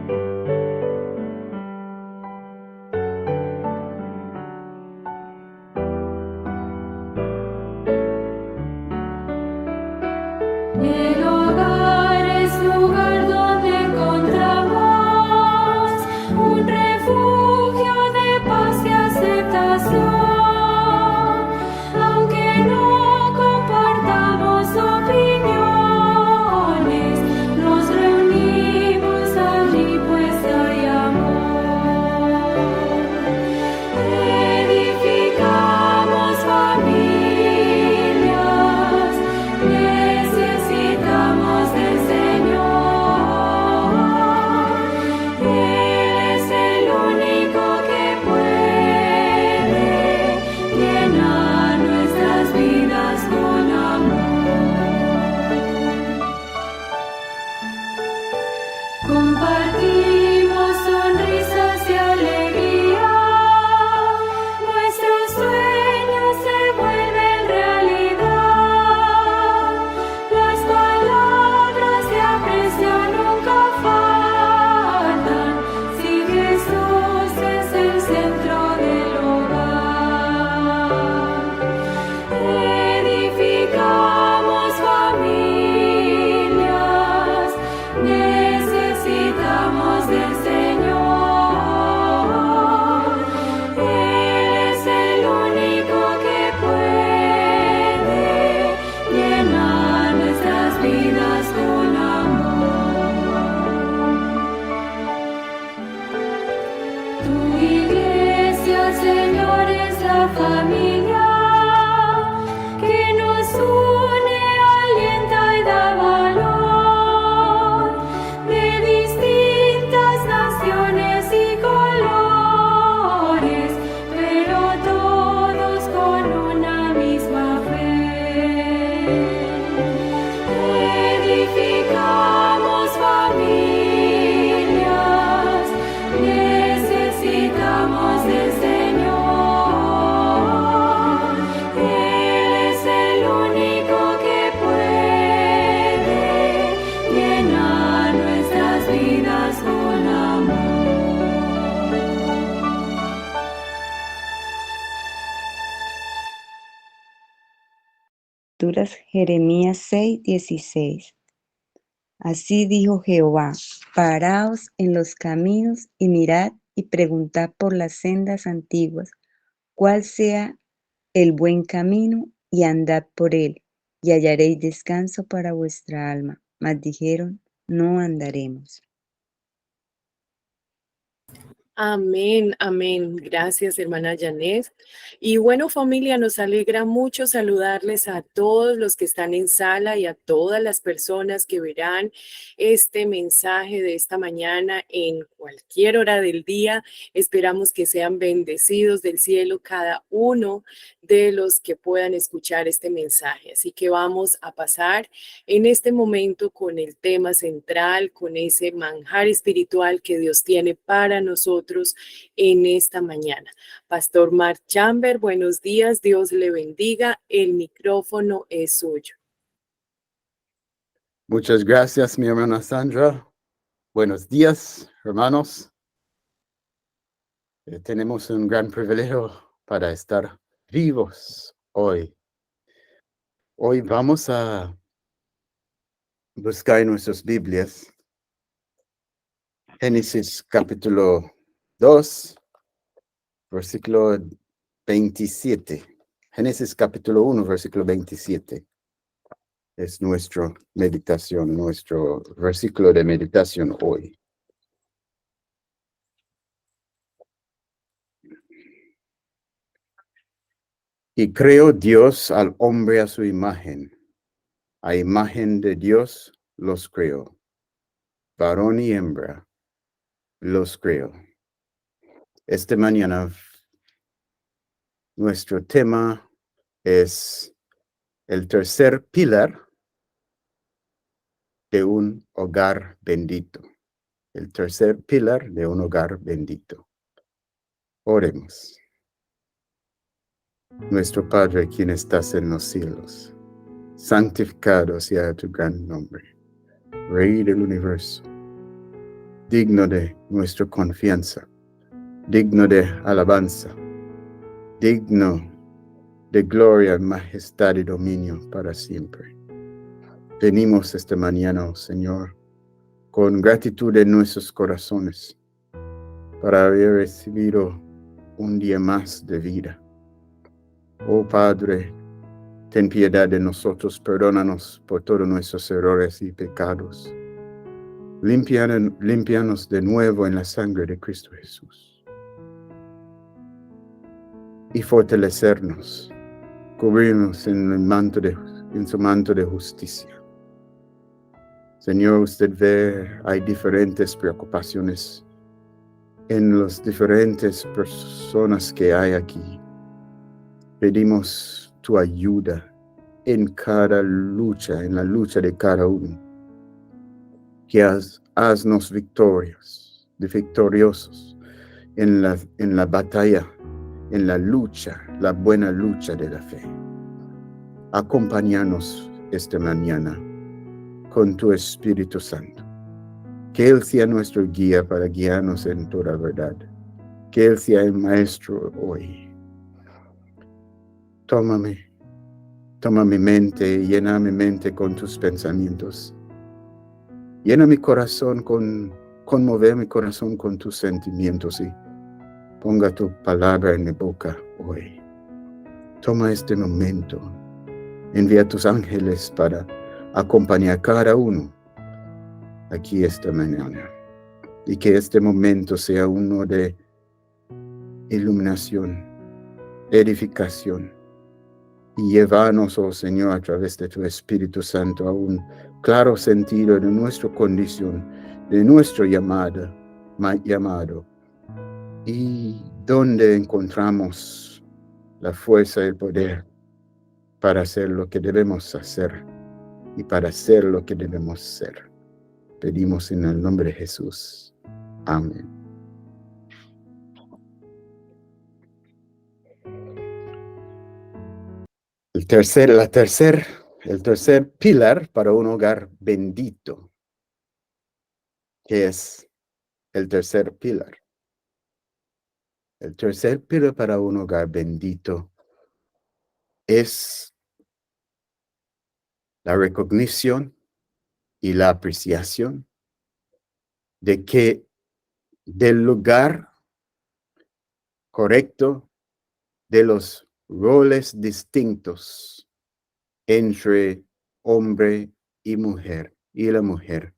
El hogar es lugar donde encontramos un refugio de paz y aceptación. Aunque no compartamos opiniones, nos reunimos allí pues hay amor. Edificamos familias, necesitamos del Señor. Él es el único que puede llenar nuestras vidas con amor. Compartimos sonrisas y alegría, nuestros sueños se vuelven realidad. Las palabras de aprecio nunca faltan, si Jesús es el centro del hogar. Edificamos familias, necesitamos del Señor. Él es el único que puede llenar nuestras vidas con amor. Tu iglesia, Señor, es la familia que nos une, alienta y da valor. De distintas naciones y colores, pero todos con una misma fe. Edificamos familias, necesitamos del Señor. Él es el único que puede llenar nuestras vidas con amor. Jeremías 6:16. Así dijo Jehová: paraos en los caminos y mirad y preguntad por las sendas antiguas, cuál sea el buen camino, y andad por él, y hallaréis descanso para vuestra alma. Mas dijeron: no andaremos. Amén, amén. Gracias, hermana Janet. Y bueno, familia, nos alegra mucho saludarles a todos los que están en sala y a todas las personas que verán este mensaje de esta mañana en cualquier hora del día. Esperamos que sean bendecidos del cielo cada uno de los que puedan escuchar este mensaje. Así que vamos a pasar en este momento con el tema central, con ese manjar espiritual que Dios tiene para nosotros en esta mañana. Pastor Mark Chamber, buenos días, Dios le bendiga, el micrófono es suyo. Muchas gracias, mi hermana Sandra. Buenos días, hermanos. Tenemos un gran privilegio para estar vivos hoy. Hoy vamos a buscar en nuestras Biblias Génesis capítulo 2, versículo 27. Génesis capítulo 1, versículo 27. Es nuestra meditación, nuestro versículo de meditación hoy. Y creó Dios al hombre a su imagen. A imagen de Dios los creó. Varón y hembra los creó. Esta mañana nuestro tema es el tercer pilar de un hogar bendito. El tercer pilar de un hogar bendito. Oremos. Nuestro Padre, quien estás en los cielos, santificado sea tu gran nombre. Rey del universo, digno de nuestra confianza, digno de alabanza, digno de gloria, majestad y dominio para siempre. Venimos esta mañana, oh Señor, con gratitud en nuestros corazones para haber recibido un día más de vida. Oh Padre, ten piedad de nosotros, perdónanos por todos nuestros errores y pecados. Límpianos de nuevo en la sangre de Cristo Jesús. Y fortalecernos, cubrirnos en su manto de justicia. Señor, usted ve, hay diferentes preocupaciones en las diferentes personas que hay aquí. Pedimos tu ayuda en cada lucha, en la lucha de cada uno. Que haznos victoriosos en la batalla, en la lucha, la buena lucha de la fe. Acompáñanos esta mañana con tu Espíritu Santo. Que Él sea nuestro guía para guiarnos en toda verdad. Que Él sea el Maestro hoy. Toma mi mente y llena mi mente con tus pensamientos. Llena mi corazón conmover mi corazón con tus sentimientos y ponga tu palabra en mi boca hoy. Toma este momento. Envía tus ángeles para acompañar a cada uno aquí esta mañana. Y que este momento sea uno de iluminación, edificación. Y llévanos, oh Señor, a través de tu Espíritu Santo a un claro sentido de nuestra condición, de nuestro llamado, y donde encontramos la fuerza y el poder para hacer lo que debemos hacer y para ser lo que debemos ser. Pedimos en el nombre de Jesús. Amén. El tercer pilar para un hogar bendito. ¿Qué es el tercer pilar? El tercer pilar para un hogar bendito es la recognición y la apreciación de que del lugar correcto de los roles distintos entre hombre y mujer y la mujer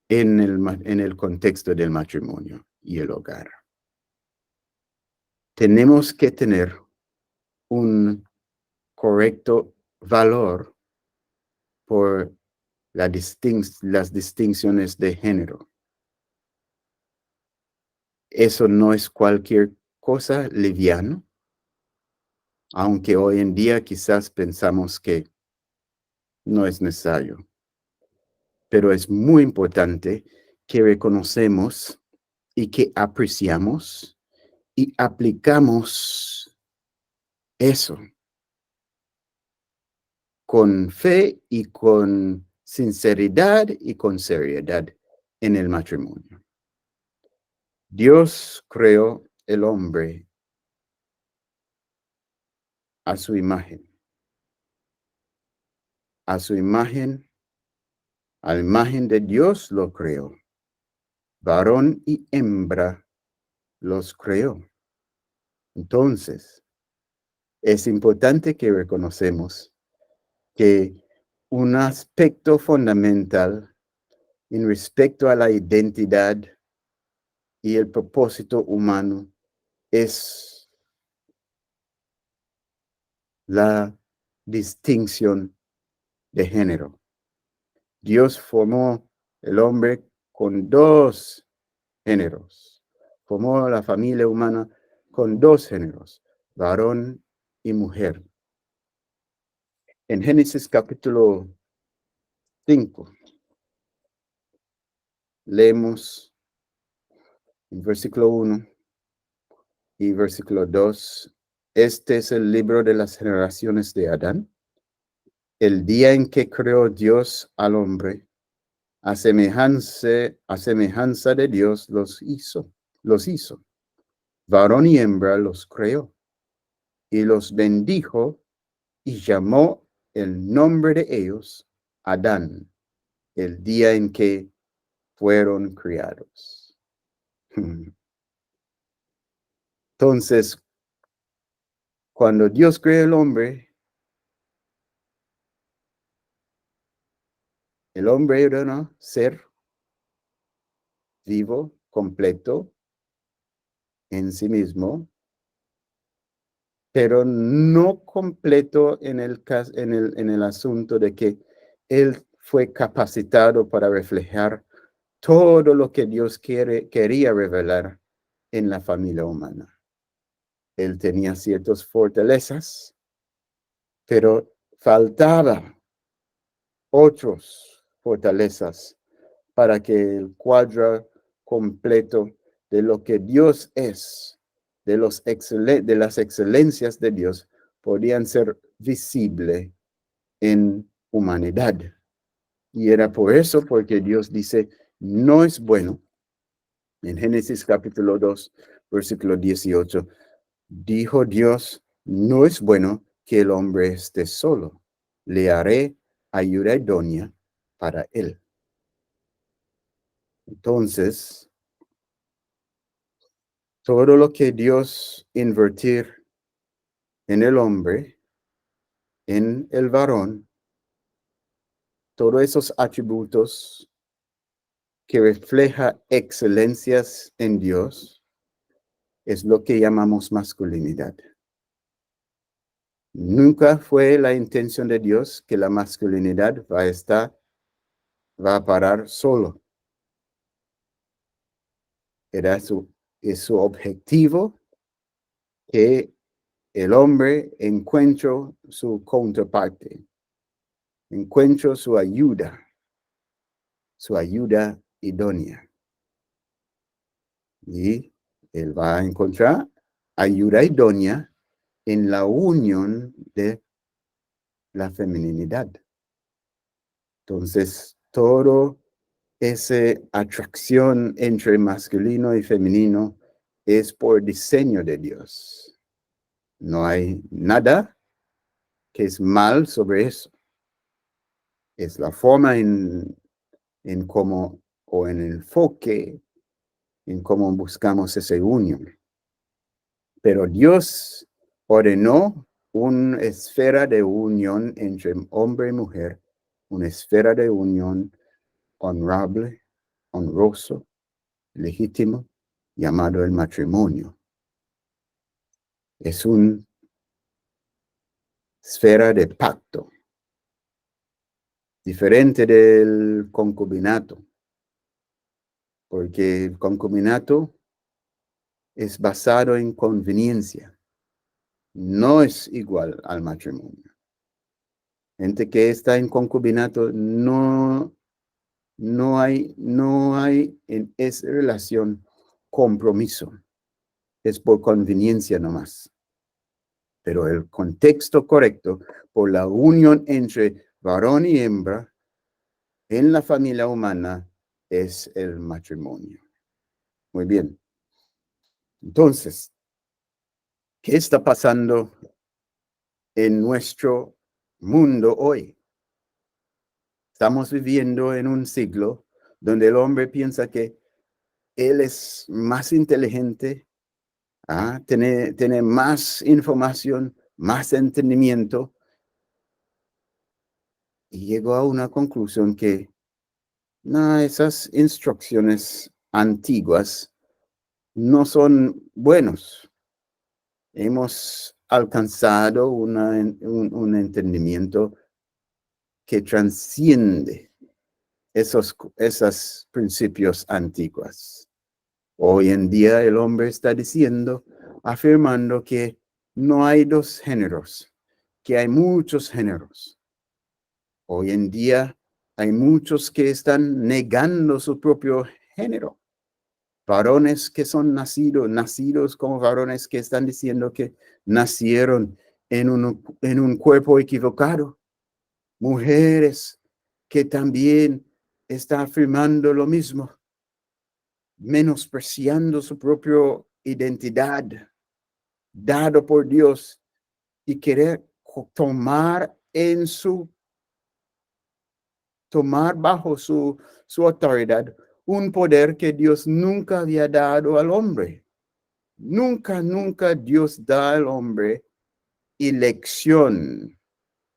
en el contexto del matrimonio y el hogar. Tenemos que tener un correcto valor por las distinciones de género. Eso no es cualquier cosa liviano, aunque hoy en día quizás pensamos que no es necesario. Pero es muy importante que reconocemos y que apreciamos y aplicamos eso con fe y con sinceridad y con seriedad en el matrimonio. Dios creó el hombre a su imagen. A su imagen, a la imagen de Dios lo creó. Varón y hembra los creó. Entonces, es importante que reconocemos que un aspecto fundamental en respecto a la identidad y el propósito humano es la distinción de género. Dios formó el hombre con dos géneros. Formó la familia humana con dos géneros, varón y mujer. En Génesis capítulo 5, leemos en versículo 1 y versículo 2. Este es el libro de las generaciones de Adán. El día en que creó Dios al hombre, a semejanza de Dios los hizo. Varón y hembra los creó y los bendijo y llamó el nombre de ellos Adán, el día en que fueron criados. Entonces, cuando Dios creó el hombre era un ser vivo, completo en sí mismo, pero no completo en el asunto de que él fue capacitado para reflejar todo lo que Dios quería revelar en la familia humana. Él tenía ciertas fortalezas, pero faltaba otras fortalezas para que el cuadro completo de lo que Dios es, de las excelencias de Dios, podían ser visibles en humanidad. Y era por eso, porque Dios dice, no es bueno. En Génesis capítulo 2, versículo 18, dijo Dios, no es bueno que el hombre esté solo. Le haré ayuda idónea para él. Entonces, todo lo que Dios invertir en el hombre, en el varón, todos esos atributos que refleja excelencias en Dios, es lo que llamamos masculinidad. Nunca fue la intención de Dios que la masculinidad va a parar solo. Es su objetivo que el hombre encuentre su contraparte, encuentre su ayuda idónea. Y él va a encontrar ayuda idónea en la unión de la feminidad. Entonces, todo esa atracción entre masculino y femenino es por diseño de Dios. No hay nada que es mal sobre eso. Es la forma en cómo, o en el enfoque, en cómo buscamos esa unión. Pero Dios ordenó una esfera de unión entre hombre y mujer, una esfera de unión honorable, honroso, legítimo, llamado el matrimonio. Es una esfera de pacto, diferente del concubinato, porque el concubinato es basado en conveniencia, no es igual al matrimonio. Gente que está en concubinato no hay en esa relación compromiso, es por conveniencia nomás. Pero el contexto correcto por la unión entre varón y hembra en la familia humana es el matrimonio. Muy bien. Entonces, ¿qué está pasando en nuestro mundo hoy? Estamos viviendo en un siglo donde el hombre piensa que él es más inteligente, tiene más información, más entendimiento, y llegó a una conclusión que esas instrucciones antiguas no son buenos. Hemos alcanzado un entendimiento que transciende esos principios antiguos. Hoy en día el hombre está afirmando que no hay dos géneros, que hay muchos géneros. Hoy en día hay muchos que están negando su propio género. Varones que son nacidos como varones, que están diciendo que nacieron en un cuerpo equivocado. Mujeres que también está afirmando lo mismo, menospreciando su propia identidad, dado por Dios, y querer tomar bajo su autoridad un poder que Dios nunca había dado al hombre. Nunca Dios da al hombre elección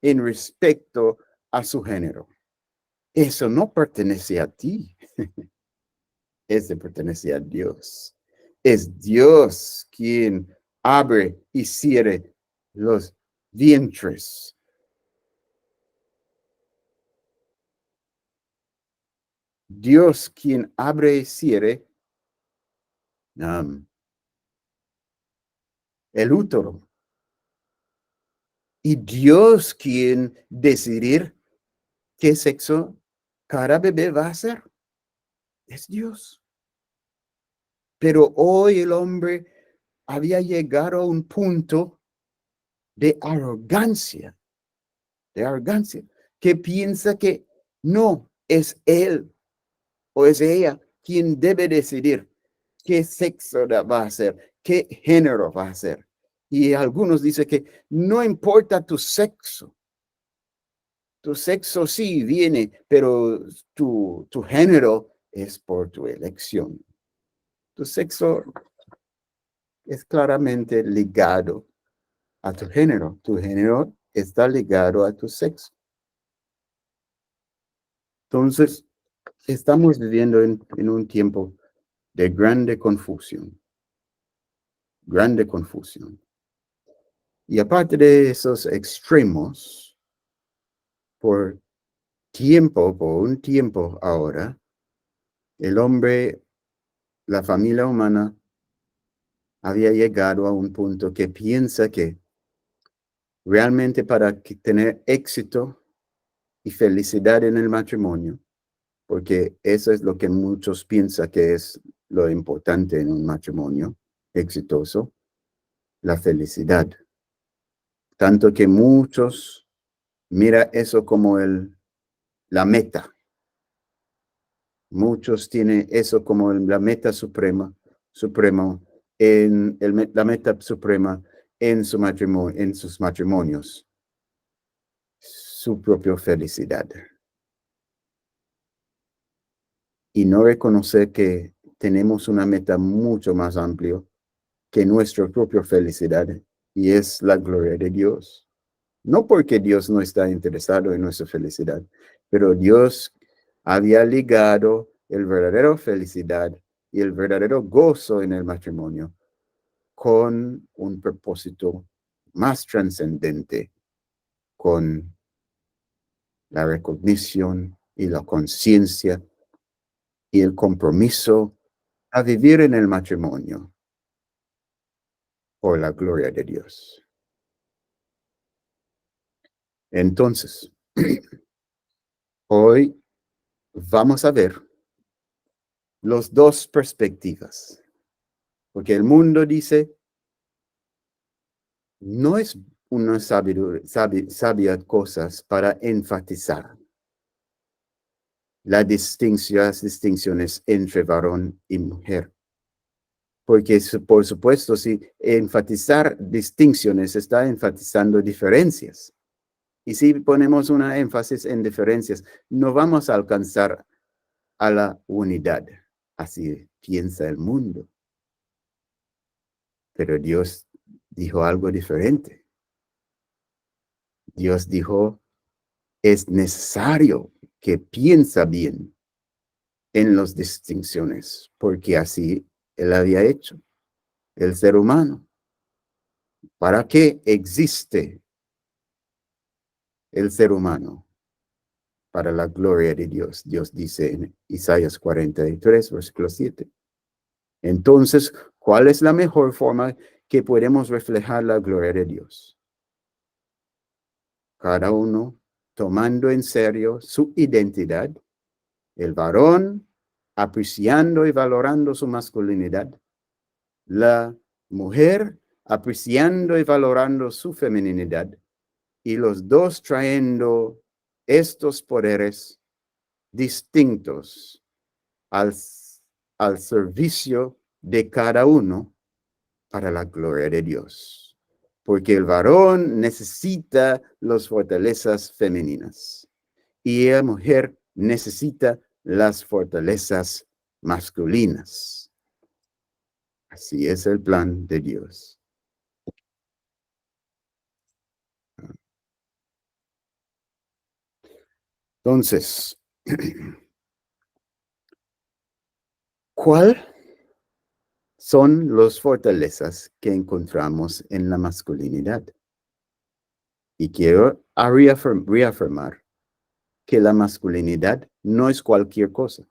en respecto a su género. Eso no pertenece a ti. Eso pertenece a Dios. Es Dios quien abre y cierre los vientres. Dios quien abre y cierre el útero. Y Dios quien decidir qué sexo cada bebé va a ser. Es Dios. Pero hoy el hombre había llegado a un punto de arrogancia, que piensa que no es él o es ella quien debe decidir qué sexo va a ser, qué género va a ser. Y algunos dicen que no importa tu sexo sí viene, pero tu género es por tu elección. Tu sexo es claramente ligado a tu género. Tu género está ligado a tu sexo. Entonces, estamos viviendo en un tiempo de grande confusión. Grande confusión. Y aparte de esos extremos, por un tiempo ahora, el hombre, la familia humana, había llegado a un punto que piensa que realmente para tener éxito y felicidad en el matrimonio, porque eso es lo que muchos piensan que es lo importante en un matrimonio exitoso, la felicidad. Tanto que muchos mira eso como la meta. Muchos tienen eso como la meta suprema la meta suprema en sus matrimonios, su propia felicidad. Y no reconocer que tenemos una meta mucho más amplia que nuestra propia felicidad, y es la gloria de Dios. No porque Dios no está interesado en nuestra felicidad, pero Dios había ligado el verdadero felicidad y el verdadero gozo en el matrimonio con un propósito más trascendente, con la recognición y la conciencia y el compromiso a vivir en el matrimonio por la gloria de Dios. Entonces, hoy vamos a ver las dos perspectivas, porque el mundo dice, no es una sabia cosas para enfatizar las distinciones entre varón y mujer. Porque, por supuesto, si enfatizar distinciones está enfatizando diferencias. Y si ponemos una énfasis en diferencias, no vamos a alcanzar a la unidad. Así piensa el mundo. Pero Dios dijo algo diferente. Dios dijo, es necesario que piensa bien en las distinciones, porque así Él había hecho el ser humano. ¿Para qué existe el ser humano? Para la gloria de Dios. Dios dice en Isaías 43, versículo 7. Entonces, ¿cuál es la mejor forma que podemos reflejar la gloria de Dios? Cada uno tomando en serio su identidad, el varón apreciando y valorando su masculinidad, la mujer apreciando y valorando su feminidad, y los dos trayendo estos poderes distintos al servicio de cada uno para la gloria de Dios. Porque el varón necesita las fortalezas femeninas y la mujer necesita las fortalezas masculinas. Así es el plan de Dios. Entonces, ¿cuáles son las fortalezas que encontramos en la masculinidad? Y quiero reafirmar que la masculinidad no es cualquier cosa.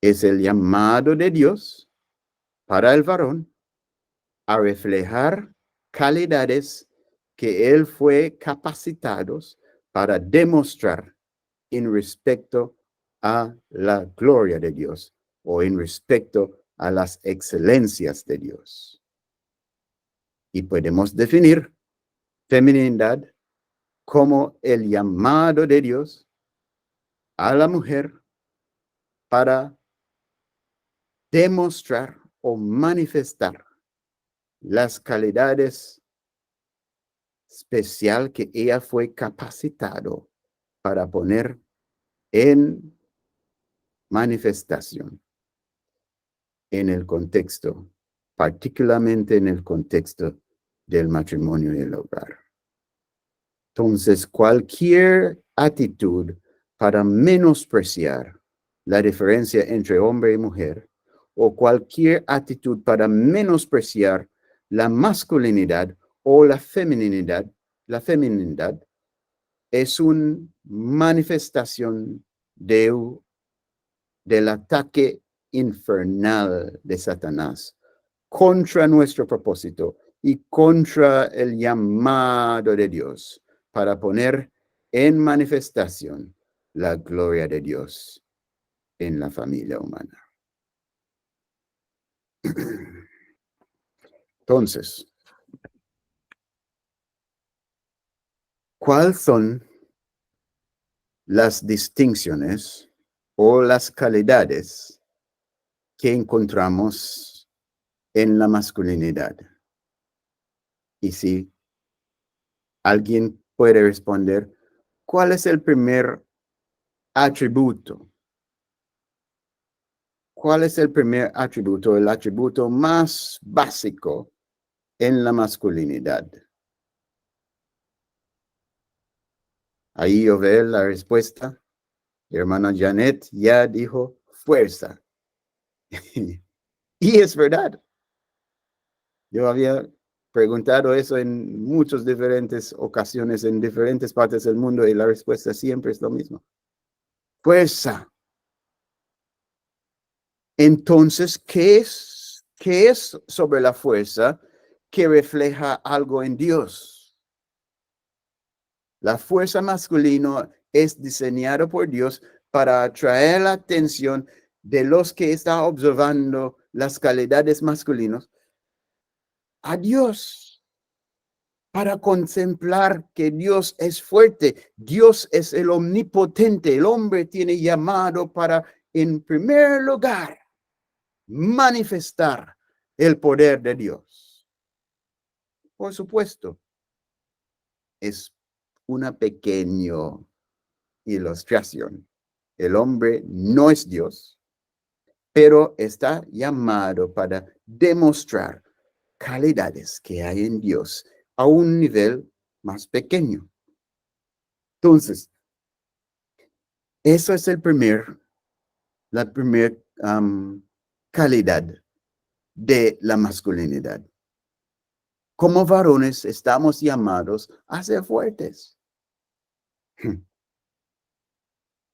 Es el llamado de Dios para el varón a reflejar calidades que él fue capacitado para demostrar en respecto a la gloria de Dios o en respecto a las excelencias de Dios. Y podemos definir feminidad como el llamado de Dios a la mujer para demostrar o manifestar las calidades especial que ella fue capacitado para poner en manifestación en el contexto, particularmente en el contexto del matrimonio y el hogar. Entonces, cualquier actitud para menospreciar la diferencia entre hombre y mujer, o cualquier actitud para menospreciar la masculinidad o la feminidad es una manifestación del ataque infernal de Satanás contra nuestro propósito y contra el llamado de Dios para poner en manifestación la gloria de Dios en la familia humana. Entonces, ¿cuáles son las distinciones o las calidades que encontramos en la masculinidad? Y si alguien puede responder, ¿cuál es el primer atributo? ¿Cuál es el primer atributo, el atributo más básico en la masculinidad? Ahí yo veo la respuesta. Mi hermana Janet ya dijo fuerza. Y es verdad. Yo había preguntado eso en muchas diferentes ocasiones, en diferentes partes del mundo, y la respuesta siempre es lo mismo. Fuerza. Entonces, ¿qué es sobre la fuerza que refleja algo en Dios? La fuerza masculina es diseñada por Dios para atraer la atención de los que están observando las calidades masculinas a Dios, para contemplar que Dios es fuerte, Dios es el omnipotente. El hombre tiene llamado para, en primer lugar, manifestar el poder de Dios. Por supuesto, es una pequeña ilustración. El hombre no es Dios, pero está llamado para demostrar calidades que hay en Dios a un nivel más pequeño. Entonces, eso es la primera calidad de la masculinidad. Como varones estamos llamados a ser fuertes.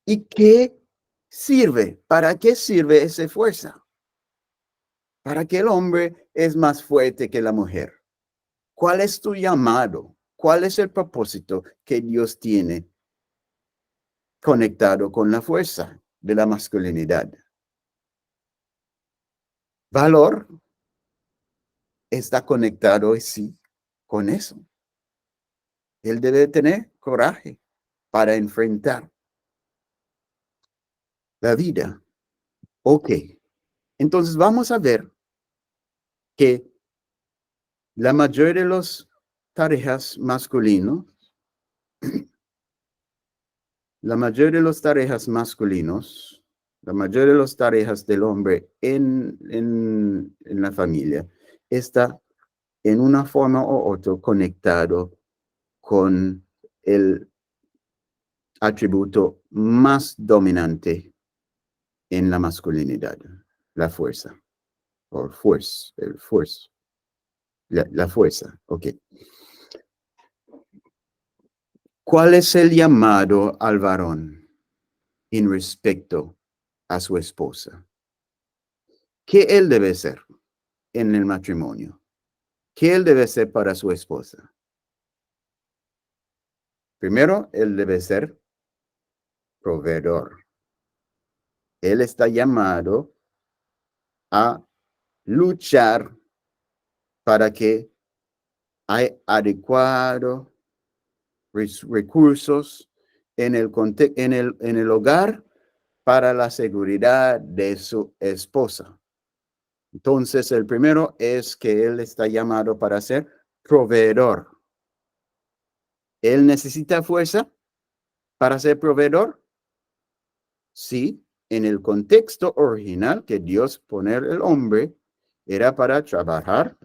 ¿Y qué sirve? ¿Para qué sirve esa fuerza? Para que el hombre es más fuerte que la mujer. ¿Cuál es tu llamado? ¿Cuál es el propósito que Dios tiene conectado con la fuerza de la masculinidad? Valor está conectado, sí, con eso. Él debe tener coraje para enfrentar la vida. Ok. Entonces vamos a ver que la mayoría de las tareas masculinos, la mayoría de las tareas masculinos, la mayoría de las tareas del hombre en la familia está en una forma u otra conectado con el atributo más dominante en la masculinidad, la fuerza, o force, el force, la fuerza, ok. ¿Cuál es el llamado al varón en respecto a su esposa? ¿Qué él debe ser en el matrimonio? ¿Qué él debe ser para su esposa? Primero, él debe ser proveedor. Él está llamado a luchar para que hay adecuados recursos en el hogar para la seguridad de su esposa. Entonces, el primero es que él está llamado para ser proveedor. ¿Él necesita fuerza para ser proveedor? Sí, en el contexto original que Dios pone el hombre, era para trabajar.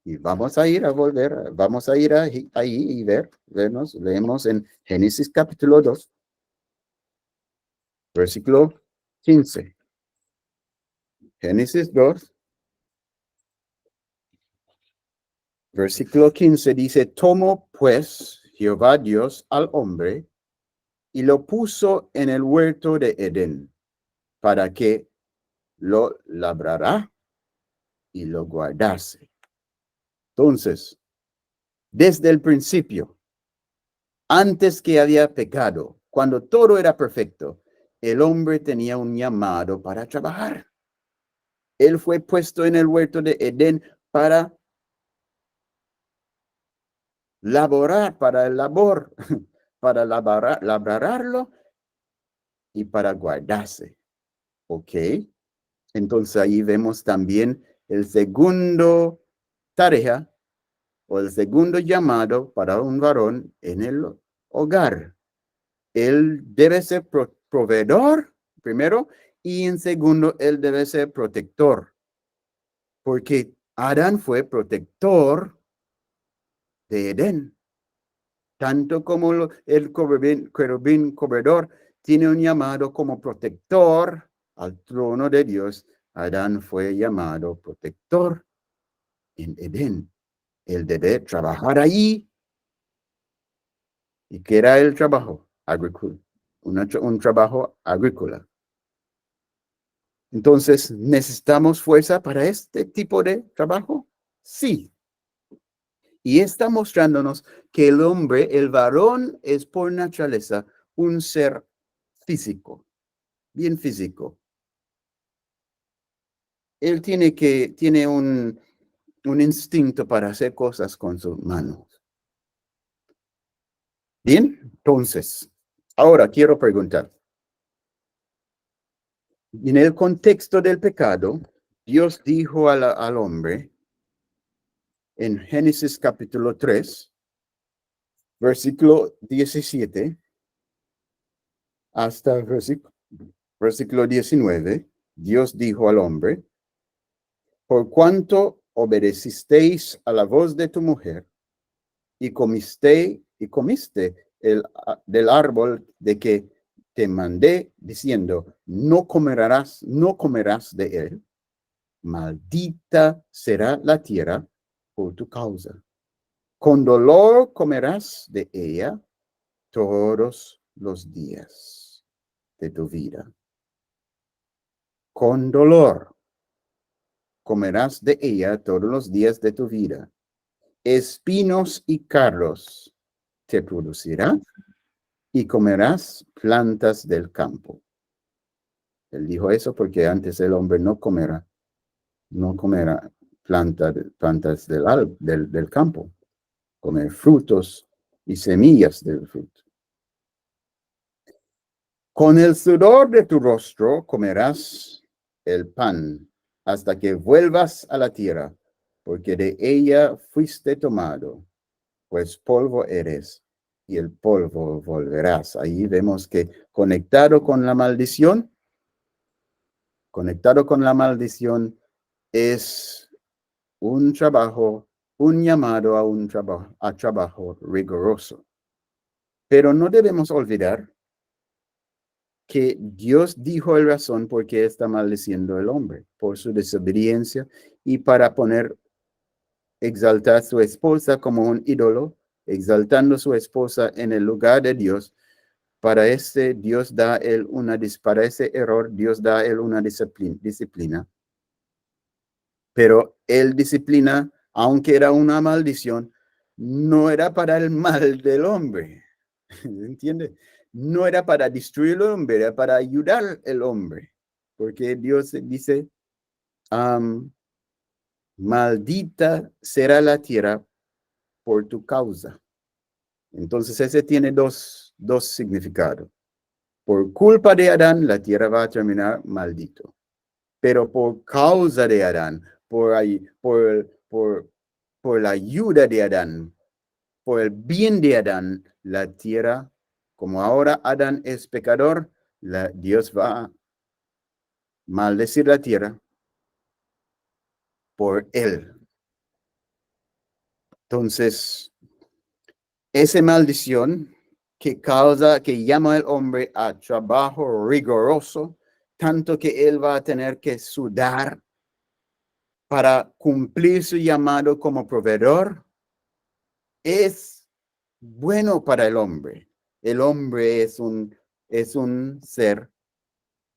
Y vamos a ir ahí y leemos en Génesis capítulo 2, versículo 15. Génesis 2, versículo 15 dice, tomó pues Jehová Dios al hombre y lo puso en el huerto de Edén para que lo labrara y lo guardase. Entonces, desde el principio, antes que había pecado, cuando todo era perfecto, el hombre tenía un llamado para trabajar. Él fue puesto en el huerto de Edén para laborar, para el labor, para labrarlo y para guardarse. ¿Ok? Entonces ahí vemos también el segundo tarea o el segundo llamado para un varón en el hogar. Él debe ser proveedor, primero, y en segundo, él debe ser protector. Porque Adán fue protector de Edén. Tanto como el querubín cubridor tiene un llamado como protector al trono de Dios, Adán fue llamado protector en Edén. Él debe trabajar allí. ¿Y qué era el trabajo? Agrícola. Un trabajo agrícola. Entonces, ¿necesitamos fuerza para este tipo de trabajo? Sí. Y está mostrándonos que el hombre, el varón, es por naturaleza un ser físico, bien físico. Él tiene un instinto para hacer cosas con sus manos. Bien, entonces, ahora quiero preguntar. En el contexto del pecado, Dios dijo al hombre en Génesis capítulo 3, versículo 17, hasta el versículo 19, Dios dijo al hombre, por cuanto obedecisteis a la voz de tu mujer y comiste del árbol de que te mandé diciendo, no comerás de él, maldita será la tierra por tu causa. Con dolor comerás de ella todos los días de tu vida. Con dolor comerás de ella todos los días de tu vida. Espinos y cardos te producirá y comerás plantas del campo. Él dijo eso porque antes el hombre no comerá plantas del campo, comer frutos y semillas del fruto. Con el sudor de tu rostro comerás el pan hasta que vuelvas a la tierra, porque de ella fuiste tomado, pues polvo eres y el polvo volverás. Ahí vemos que conectado con la maldición es un trabajo, un llamado a trabajo riguroso. Pero no debemos olvidar que Dios dijo el razón por qué está maldiciendo el hombre, por su desobediencia y para exaltar a su esposa como un ídolo, exaltando a su esposa en el lugar de Dios. Para ese error, Dios da él una disciplina. Pero él disciplina, aunque era una maldición, no era para el mal del hombre. ¿Entiende? No era para destruir el hombre, era para ayudar al hombre. Porque Dios dice, maldita será la tierra por tu causa. Entonces ese tiene dos significados. Por culpa de Adán, la tierra va a terminar maldito. Pero por causa de Adán, por la ayuda de Adán, por el bien de Adán, la tierra, como ahora Adán es pecador, Dios va a maldecir la tierra por él. Entonces, esa maldición que llama al hombre a trabajo riguroso, tanto que él va a tener que sudar para cumplir su llamado como proveedor, es bueno para el hombre. El hombre es un ser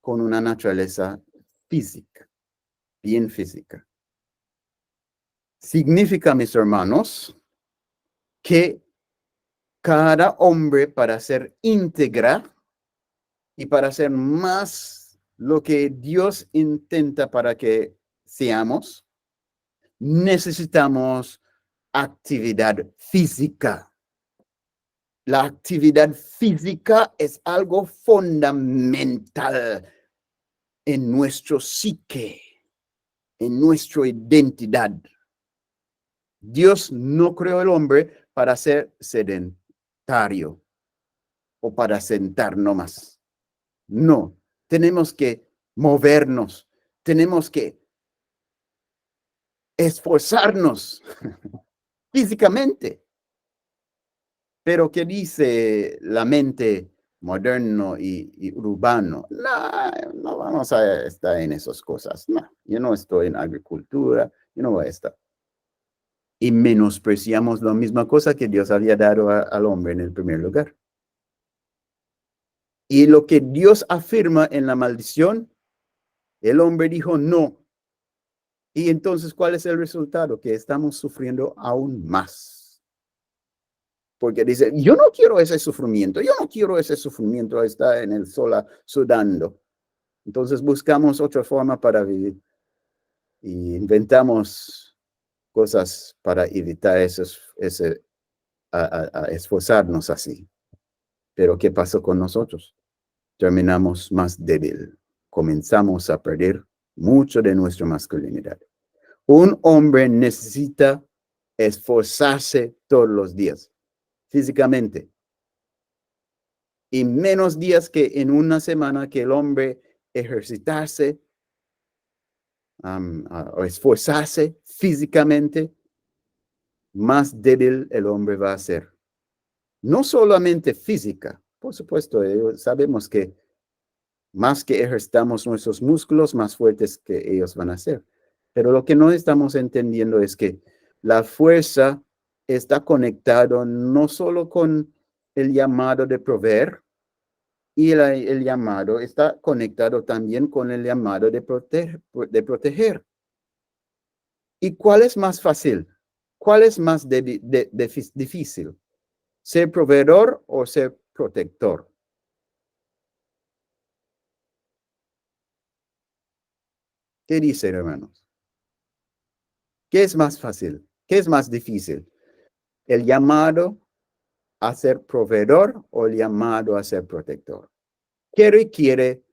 con una naturaleza física, bien física. Significa, mis hermanos, que cada hombre, para ser íntegra y para ser más lo que Dios intenta para que seamos, necesitamos actividad física. La actividad física es algo fundamental en nuestro psique, en nuestra identidad. Dios no creó el hombre para ser sedentario o para sentar nomás. No, tenemos que movernos, tenemos que esforzarnos físicamente. Pero ¿qué dice la mente moderno y urbano? No vamos a estar en esas cosas. No, yo no estoy en agricultura, yo no voy a estar. Y menospreciamos la misma cosa que Dios había dado al hombre en el primer lugar. Y lo que Dios afirma en la maldición, el hombre dijo no. Y entonces, ¿cuál es el resultado? Que estamos sufriendo aún más. Porque dice, yo no quiero ese sufrimiento estar en el sol sudando. Entonces buscamos otra forma para vivir. Y inventamos cosas para evitar esforzarnos así. Pero ¿qué pasó con nosotros? Terminamos más débil. Comenzamos a perder mucho de nuestra masculinidad. Un hombre necesita esforzarse todos los días, físicamente. Y menos días que en una semana que el hombre ejercitarse o esforzarse físicamente, más débil el hombre va a ser. No solamente física, por supuesto, sabemos que más que ejercitamos nuestros músculos, más fuertes que ellos van a ser. Pero lo que no estamos entendiendo es que la fuerza está conectado no solo con el llamado de proveer, y el llamado está conectado también con el llamado de proteger. ¿Y cuál es más fácil? ¿Cuál es más difícil? ¿Ser proveedor o ser protector? ¿Qué dicen, hermanos? ¿Qué es más fácil? ¿Qué es más difícil? ¿El llamado a ser proveedor o el llamado a ser protector? que requiere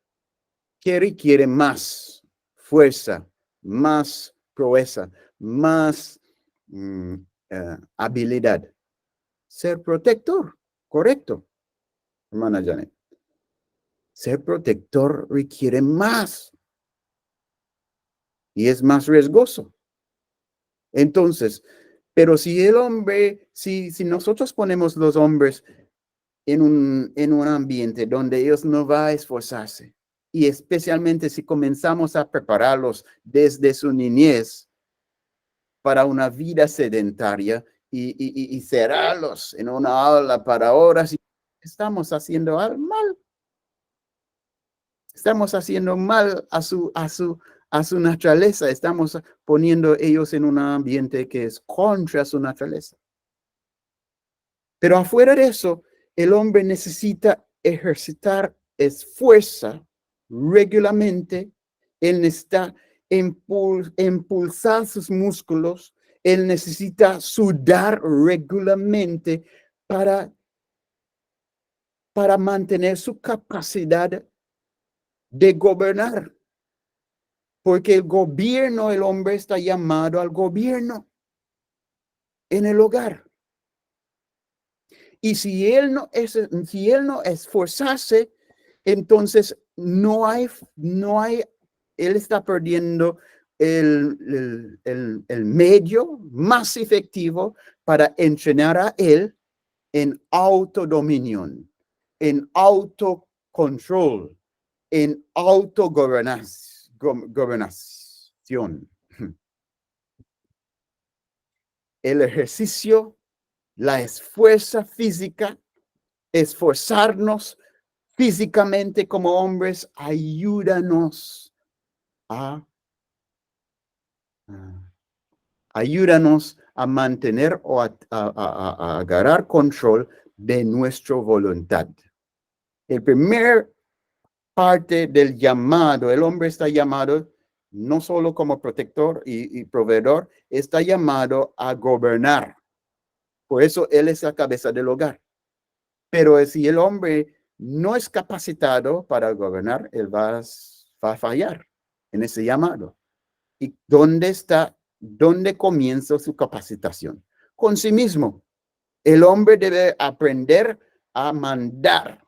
más fuerza, más proeza, más habilidad. Ser protector, correcto, hermana Janet. Ser protector requiere más y es más riesgoso. Entonces, pero si el hombre, si nosotros ponemos los hombres en un ambiente donde ellos no van a esforzarse, y especialmente si comenzamos a prepararlos desde su niñez para una vida sedentaria y cerrarlos en una aula para horas, estamos haciendo mal. Estamos haciendo mal a su naturaleza. Estamos poniendo ellos en un ambiente que es contra su naturaleza. Pero afuera de eso, el hombre necesita ejercitar esfuerzo regularmente. Él necesita impulsar sus músculos. Él necesita sudar regularmente para mantener su capacidad de gobernar. Porque el hombre está llamado al gobierno en el hogar. Y si él no esforzarse, entonces él está perdiendo el medio más efectivo para entrenar a él en autodominión, en autocontrol, en autogobernación. El ejercicio, la esfuerza física, esforzarnos físicamente como hombres, ayúdanos a mantener o a agarrar control de nuestra voluntad. El primer parte del llamado, el hombre está llamado no solo como protector y proveedor, está llamado a gobernar. Por eso él es la cabeza del hogar. Pero si el hombre no es capacitado para gobernar, él va a fallar en ese llamado. ¿Y dónde comienza su capacitación? Con sí mismo. El hombre debe aprender a mandar.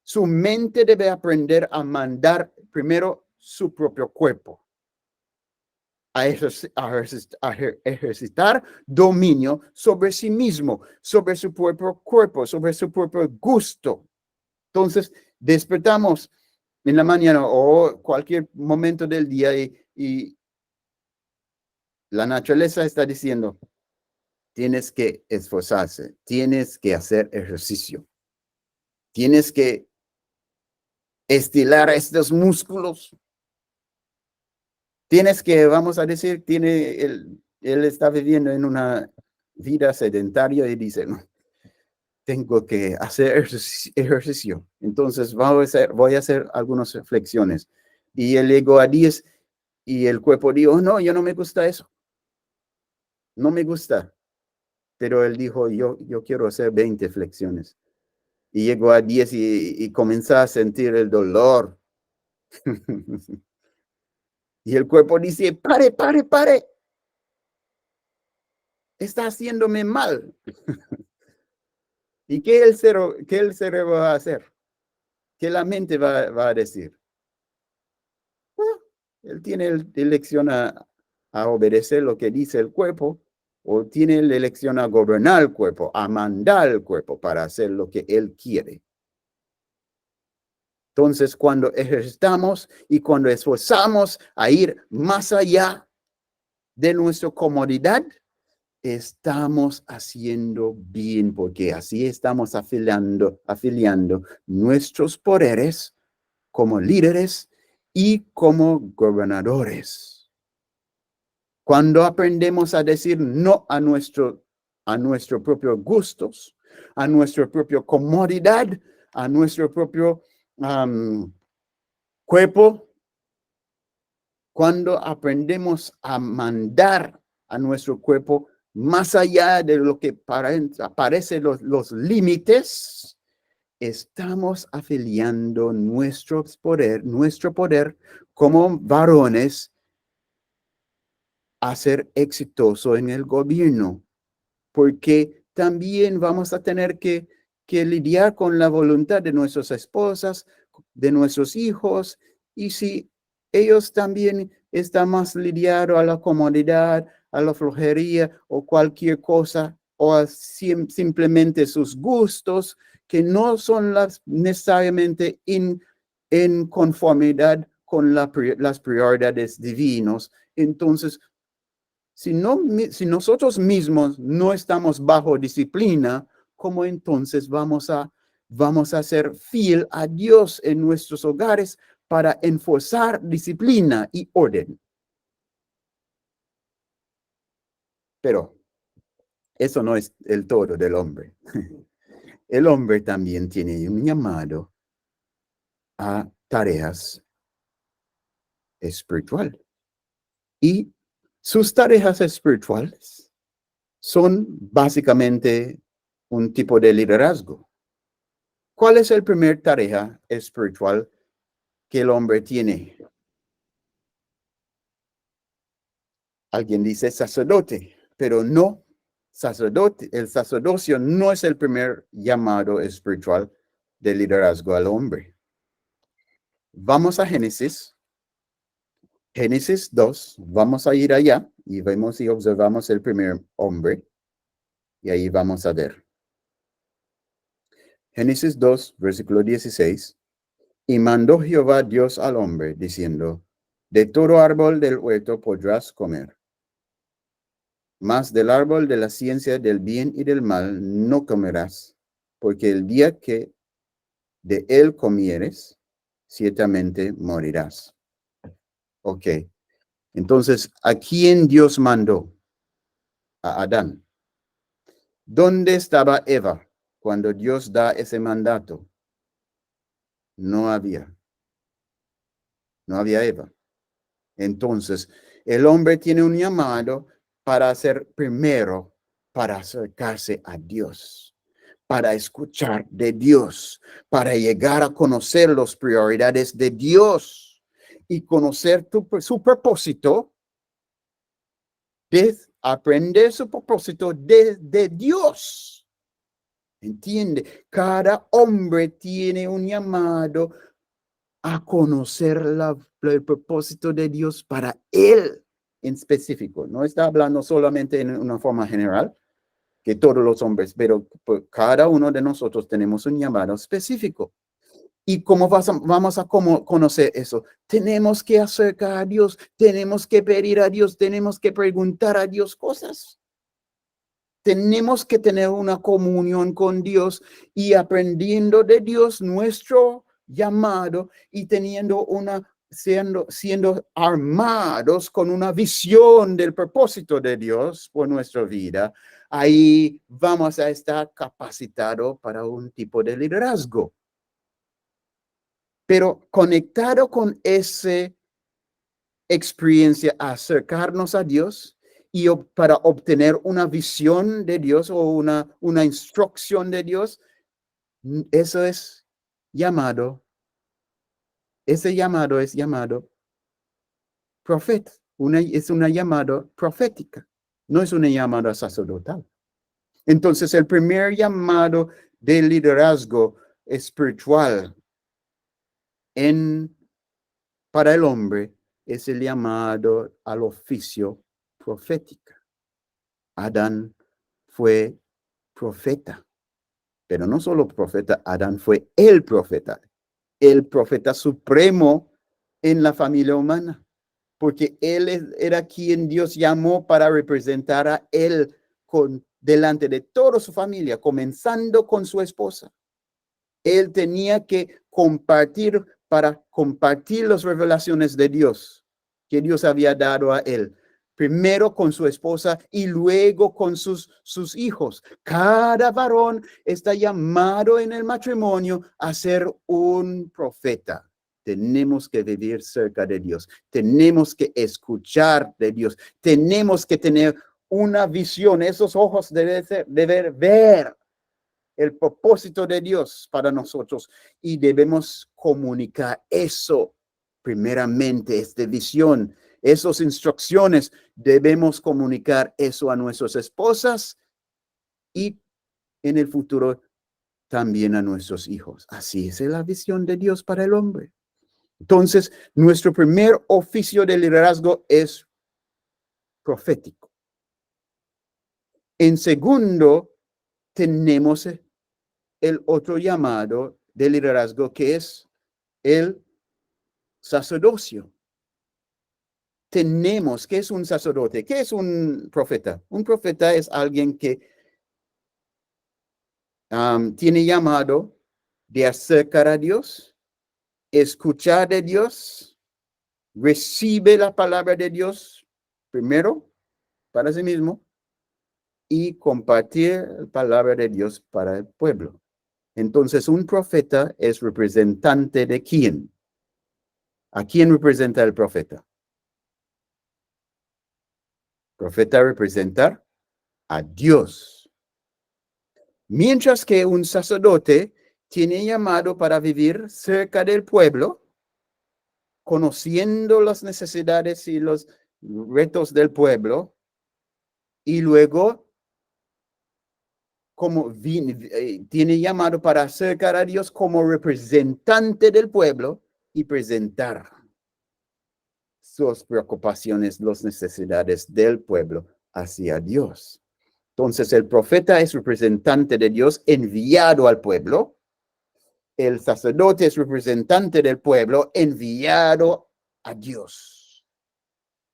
Su mente debe aprender a mandar primero su propio cuerpo. A ejercitar dominio sobre sí mismo, sobre su propio cuerpo, sobre su propio gusto. Entonces, despertamos en la mañana o cualquier momento del día y la naturaleza está diciendo, tienes que esforzarse, tienes que hacer ejercicio, tienes que estirar estos músculos. Tienes que, vamos a decir, él está viviendo en una vida sedentaria y dice, no, tengo que hacer ejercicio. Entonces voy a hacer algunas reflexiones. Y él llegó a 10 y el cuerpo dijo, no, yo no me gusta eso. No me gusta. Pero él dijo, yo quiero hacer 20 flexiones. Y llegó a 10 y comenzó a sentir el dolor. Y el cuerpo dice, pare. Está haciéndome mal. ¿Y qué el cerebro va a hacer? ¿Qué la mente va a decir? Él tiene la elección a obedecer lo que dice el cuerpo, o tiene la elección a gobernar el cuerpo, a mandar el cuerpo para hacer lo que él quiere. Entonces, cuando ejercitamos y cuando esforzamos a ir más allá de nuestra comodidad, estamos haciendo bien, porque así estamos afiliando nuestros poderes como líderes y como gobernadores. Cuando aprendemos a decir no a nuestros propios gustos, a nuestra propia comodidad, a nuestro propio cuerpo, cuando aprendemos a mandar a nuestro cuerpo más allá de lo que parecen los límites, estamos afiliando nuestro poder como varones a ser exitoso en el gobierno, porque también vamos a tener que lidiar con la voluntad de nuestras esposas, de nuestros hijos, y si ellos también están más lidiados a la comodidad, a la flojería o cualquier cosa, o a simplemente sus gustos, que no son necesariamente en conformidad con las prioridades divinas, entonces si nosotros mismos no estamos bajo disciplina, ¿cómo entonces vamos a ser fiel a Dios en nuestros hogares para enforzar disciplina y orden? Pero eso no es el todo del hombre. El hombre también tiene un llamado a tareas espirituales. Y sus tareas espirituales son básicamente un tipo de liderazgo. ¿Cuál es la primera tarea espiritual que el hombre tiene? Alguien dice sacerdote, pero no, sacerdote. El sacerdocio no es el primer llamado espiritual de liderazgo al hombre. Vamos a Génesis 2, vamos a ir allá y vemos y observamos el primer hombre y ahí vamos a ver. Génesis 2, versículo 16. Y mandó Jehová Dios al hombre, diciendo, de todo árbol del huerto podrás comer, mas del árbol de la ciencia del bien y del mal no comerás, porque el día que de él comieres, ciertamente morirás. Ok, entonces, ¿a quién Dios mandó? A Adán. ¿Dónde estaba Eva cuando Dios da ese mandato? No había Eva. Entonces, el hombre tiene un llamado para ser primero, para acercarse a Dios, para escuchar de Dios, para llegar a conocer las prioridades de Dios y conocer su propósito, de aprender su propósito de Dios. ¿Entiende? Cada hombre tiene un llamado a conocer el propósito de Dios para él en específico. No está hablando solamente en una forma general, que todos los hombres, pero cada uno de nosotros tenemos un llamado específico. ¿Y cómo vamos a conocer eso? Tenemos que acercar a Dios, tenemos que pedir a Dios, tenemos que preguntar a Dios cosas. Tenemos que tener una comunión con Dios y aprendiendo de Dios nuestro llamado y siendo armados con una visión del propósito de Dios por nuestra vida, ahí vamos a estar capacitados para un tipo de liderazgo. Pero conectado con esa experiencia, acercarnos a Dios y para obtener una visión de Dios o una instrucción de Dios, eso es llamado. Ese llamado es llamado profeta. Es una llamada profética. No es una llamada sacerdotal. Entonces, el primer llamado de liderazgo espiritual para el hombre es el llamado al oficio profético. Adán fue profeta, pero no solo profeta, Adán fue el profeta supremo en la familia humana, porque él era quien Dios llamó para representar a él delante de toda su familia, comenzando con su esposa. Él tenía que compartir las revelaciones de Dios que Dios había dado a él. Primero con su esposa y luego con sus hijos. Cada varón está llamado en el matrimonio a ser un profeta. Tenemos que vivir cerca de Dios. Tenemos que escuchar de Dios. Tenemos que tener una visión. Esos ojos deben ver el propósito de Dios para nosotros y debemos comunicar eso primeramente, esta visión, esas instrucciones, debemos comunicar eso a nuestras esposas y en el futuro también a nuestros hijos. Así es la visión de Dios para el hombre. Entonces, nuestro primer oficio de liderazgo es profético. En segundo, tenemos el otro llamado de liderazgo que es el sacerdocio. Tenemos, ¿qué es un sacerdote? ¿Qué es un profeta? Un profeta es alguien que tiene llamado de acercar a Dios, escuchar de Dios, recibe la palabra de Dios primero para sí mismo y compartir la palabra de Dios para el pueblo. Entonces, un profeta es representante de ¿quién? ¿A quién representa el profeta? Profeta representa a Dios. Mientras que un sacerdote tiene llamado para vivir cerca del pueblo, conociendo las necesidades y los retos del pueblo, y luego tiene llamado para acercar a Dios como representante del pueblo y presentar sus preocupaciones, las necesidades del pueblo hacia Dios. Entonces, el profeta es representante de Dios enviado al pueblo. El sacerdote es representante del pueblo enviado a Dios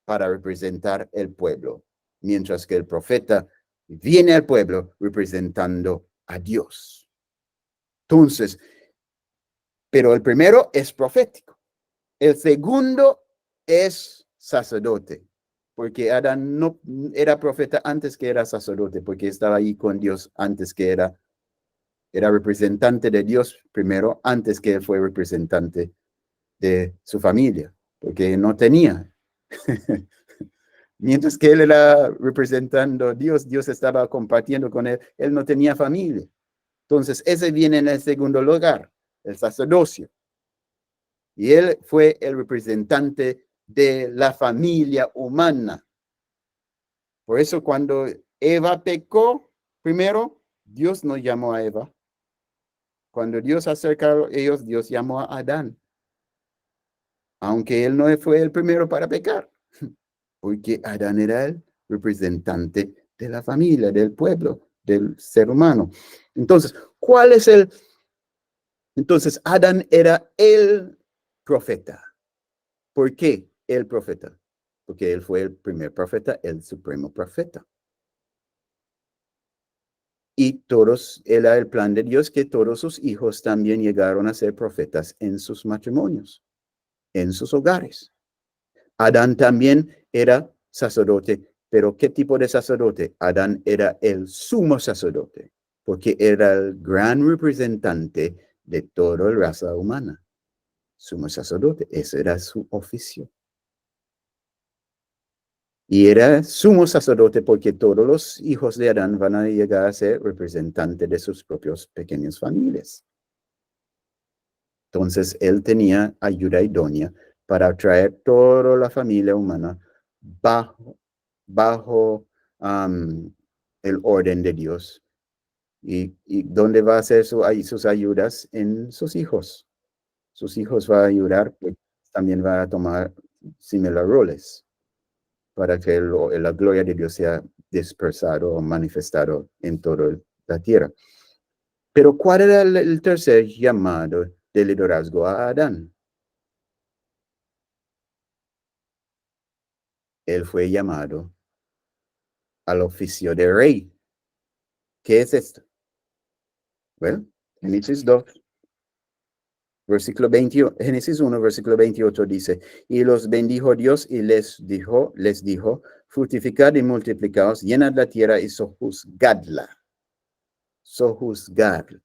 para representar el pueblo, mientras que el profeta viene al pueblo representando a Dios. Entonces, pero el primero es profético. El segundo es sacerdote, porque Adán no era profeta antes que era sacerdote, porque estaba ahí con Dios antes que era representante de Dios primero, antes que él fue representante de su familia, porque no tenía. Mientras que él era representando a Dios, Dios estaba compartiendo con él, él no tenía familia. Entonces, ese viene en el segundo lugar, el sacerdocio. Y él fue el representante de la familia humana. Por eso cuando Eva pecó, primero, Dios no llamó a Eva. Cuando Dios acercó a ellos, Dios llamó a Adán. Aunque él no fue el primero para pecar, porque Adán era el representante de la familia, del pueblo, del ser humano. Entonces, Entonces, Adán era el profeta. ¿Por qué el profeta? Porque él fue el primer profeta, el supremo profeta. Y era el plan de Dios que todos sus hijos también llegaron a ser profetas en sus matrimonios, en sus hogares. Adán también era sacerdote, pero ¿qué tipo de sacerdote? Adán era el sumo sacerdote, porque era el gran representante de toda la raza humana. Sumo sacerdote, ese era su oficio. Y era sumo sacerdote porque todos los hijos de Adán van a llegar a ser representantes de sus propias pequeñas familias. Entonces, él tenía ayuda idónea para traer toda la familia humana bajo el orden de Dios. ¿Y dónde va a hacer sus ayudas? En sus hijos. Sus hijos van a ayudar, pues también van a tomar similares roles para que la gloria de Dios sea dispersado o manifestado en toda la tierra. Pero ¿cuál era el tercer llamado de liderazgo a Adán? Él fue llamado al oficio de rey. ¿Qué es esto? Bueno, Génesis 2, versículo 21, Génesis 1, versículo 28 dice, y los bendijo Dios y les dijo, fructificad y multiplicaos, llenad la tierra y sojuzgadla. Sojuzgar.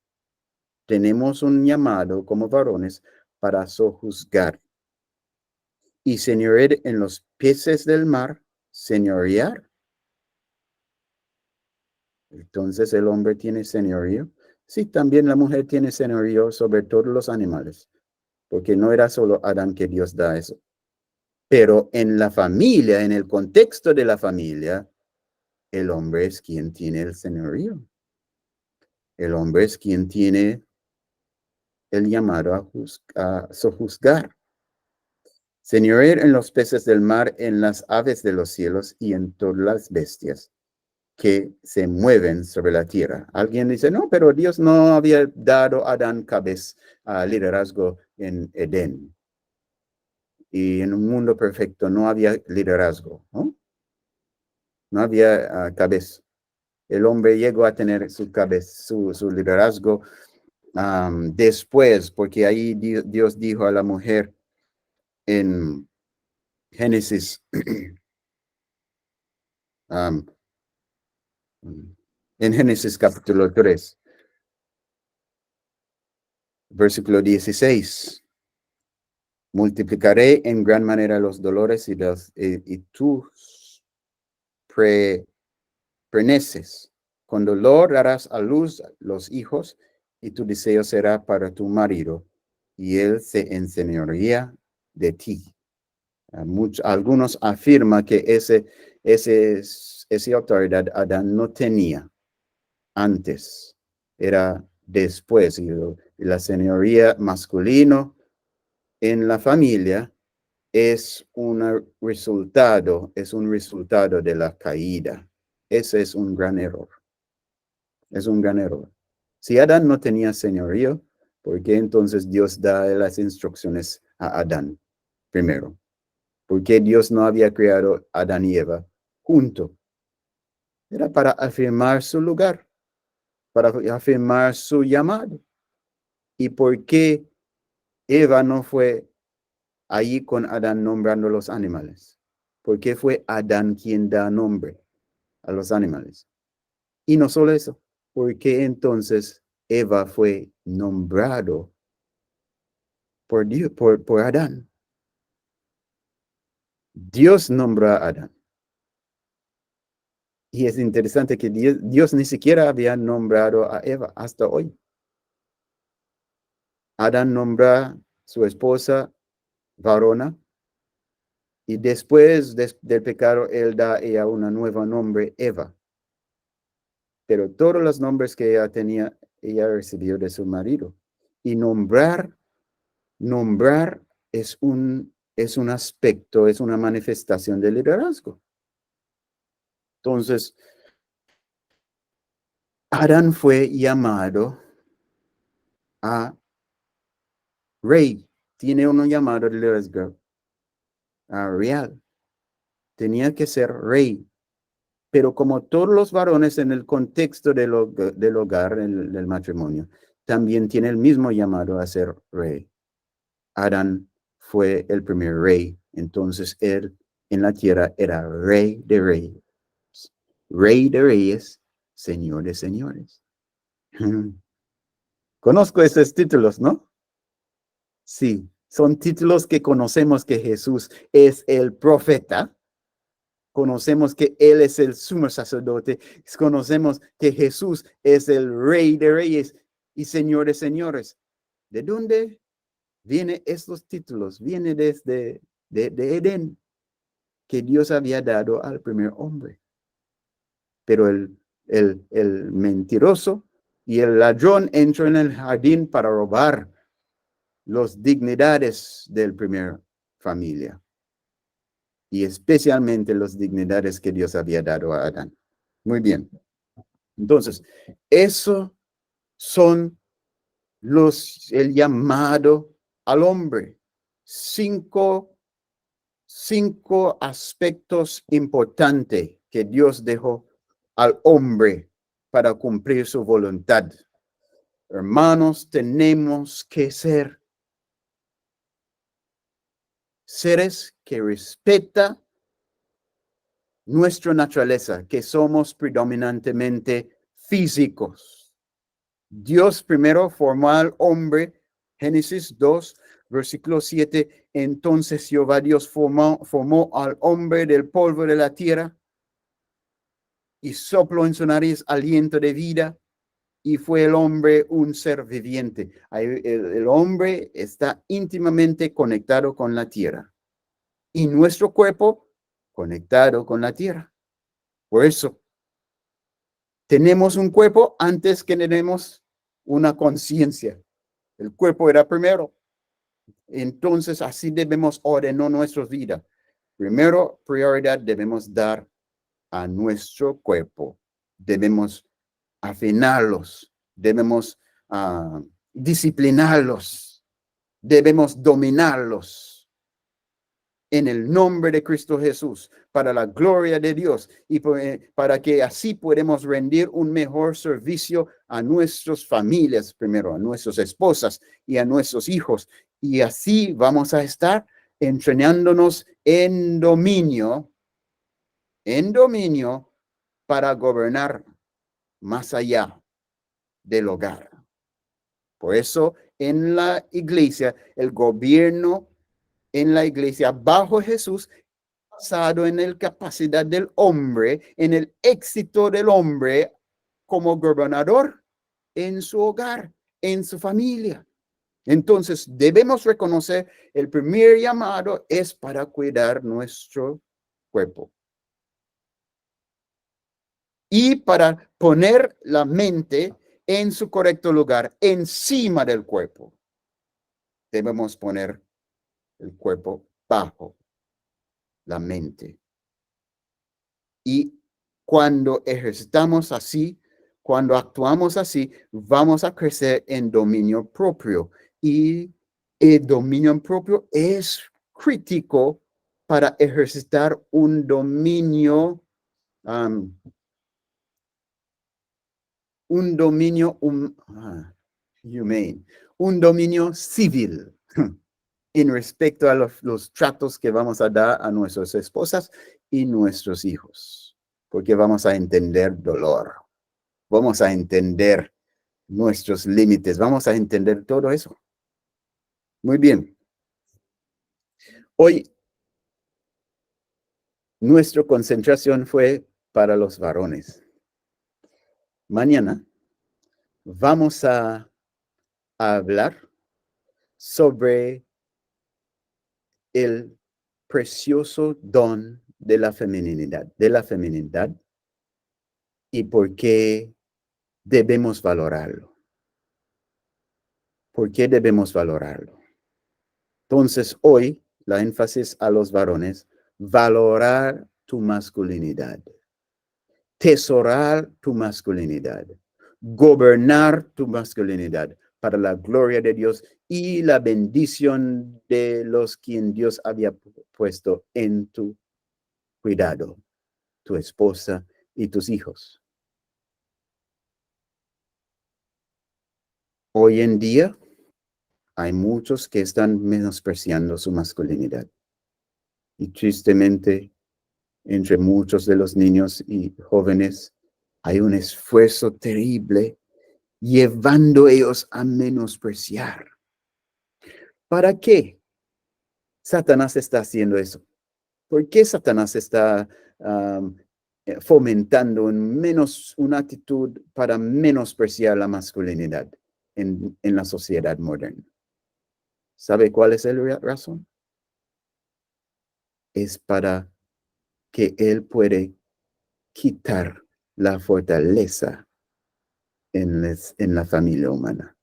Tenemos un llamado como varones para sojuzgar. Y señorear en los peces del mar, señorear. Entonces el hombre tiene señorío Sí, también la mujer tiene señorío sobre todos los animales, porque no era solo Adán que Dios da eso. Pero en la familia, en el contexto de la familia, el hombre es quien tiene el señorío. El hombre es quien tiene el llamado a sojuzgar. Señorear en los peces del mar, en las aves de los cielos y en todas las bestias que se mueven sobre la tierra. Alguien dice, no, pero Dios no había dado a Adán liderazgo en Edén. Y en un mundo perfecto no había liderazgo, ¿no? No había cabeza. El hombre llegó a tener su cabeza, su liderazgo después, porque ahí Dios dijo a la mujer en Génesis, en Génesis capítulo 3, versículo 16. Multiplicaré en gran manera los dolores y tus preneces. Con dolor darás a luz los hijos, y tu deseo será para tu marido, y él se enseñoreará de ti. Algunos afirman que esa autoridad Adán no tenía antes, era después. Y la señoría masculino en la familia es un resultado de la caída. Ese es un gran error. Es un gran error. Si Adán no tenía señorío, ¿por qué entonces Dios da las instrucciones a Adán primero? ¿Por qué Dios no había creado a Adán y Eva juntos? Era para afirmar su lugar, para afirmar su llamado. ¿Y por qué Eva no fue allí con Adán nombrando los animales? ¿Por qué fue Adán quien da nombre a los animales? Y no solo eso, ¿por qué entonces Eva fue nombrado por Dios, por Adán? Dios nombró a Adán. Y es interesante que Dios ni siquiera había nombrado a Eva hasta hoy. Adán nombra a su esposa varona, y después del pecado, él da a ella un nuevo nombre, Eva. Pero todos los nombres que ella tenía, ella recibió de su marido. Y nombrar es un aspecto, es una manifestación de liderazgo. Entonces, Adán fue llamado a rey. Tiene un llamado de liderazgo real. Tenía que ser rey. Pero como todos los varones en el contexto del hogar, del matrimonio, también tiene el mismo llamado a ser rey. Adán fue el primer rey. Entonces él en la tierra era rey de reyes. Rey de reyes, señor de señores. Conozco esos títulos, ¿no? Sí, son títulos que conocemos que Jesús es el profeta. Conocemos que Él es el sumo sacerdote. Conocemos que Jesús es el Rey de Reyes y Señor de Señores. ¿De dónde vienen estos títulos? Viene desde de Edén, que Dios había dado al primer hombre. Pero el mentiroso y el ladrón entró en el jardín para robar las dignidades del primer familia. Y especialmente las dignidades que Dios había dado a Adán. Muy bien. Entonces, eso son el llamado al hombre. Cinco aspectos importantes que Dios dejó al hombre para cumplir su voluntad. Hermanos, tenemos que ser seres que respetan nuestra naturaleza, que somos predominantemente físicos. Dios primero formó al hombre, Génesis 2, versículo 7. Entonces Jehová Dios formó al hombre del polvo de la tierra y sopló en su nariz aliento de vida, y fue el hombre un ser viviente. El hombre está íntimamente conectado con la tierra y nuestro cuerpo conectado con la tierra. Por eso, tenemos un cuerpo antes que tenemos una conciencia. El cuerpo era primero. Entonces, así debemos ordenar nuestra vida. Primero, prioridad debemos dar a nuestro cuerpo. Debemos afinarlos. Debemos disciplinarlos. Debemos dominarlos. En el nombre de Cristo Jesús, para la gloria de Dios y para que así podamos rendir un mejor servicio a nuestras familias, primero a nuestras esposas y a nuestros hijos. Y así vamos a estar entrenándonos en dominio para gobernar más allá del hogar. Por eso en la iglesia, el gobierno en la iglesia bajo Jesús, basado en la capacidad del hombre, en el éxito del hombre como gobernador en su hogar, en su familia. Entonces, debemos reconocer el primer llamado es para cuidar nuestro cuerpo. Y para poner la mente en su correcto lugar, encima del cuerpo. Debemos poner el cuerpo bajo la mente. Y cuando ejercitamos así, cuando actuamos así, vamos a crecer en dominio propio. Y el dominio propio es crítico para ejercitar un dominio, humane, un dominio civil. En respecto a los tratos que vamos a dar a nuestras esposas y nuestros hijos, porque vamos a entender dolor, vamos a entender nuestros límites, vamos a entender todo eso. Muy bien. Hoy, nuestra concentración fue para los varones. Mañana vamos a hablar sobre el precioso don de la feminidad, y por qué debemos valorarlo. ¿Por qué debemos valorarlo? Entonces, hoy, la énfasis a los varones, valorar tu masculinidad, tesorar tu masculinidad, gobernar tu masculinidad para la gloria de Dios y la bendición de los quien Dios había puesto en tu cuidado, tu esposa y tus hijos. Hoy en día hay muchos que están menospreciando su masculinidad. Y tristemente, entre muchos de los niños y jóvenes, hay un esfuerzo terrible llevando ellos a menospreciar. ¿Para qué Satanás está haciendo eso? ¿Por qué Satanás está fomentando una actitud para menospreciar la masculinidad en la sociedad moderna? ¿Sabe cuál es la razón? Es para que él puede quitar la fortaleza en la familia humana.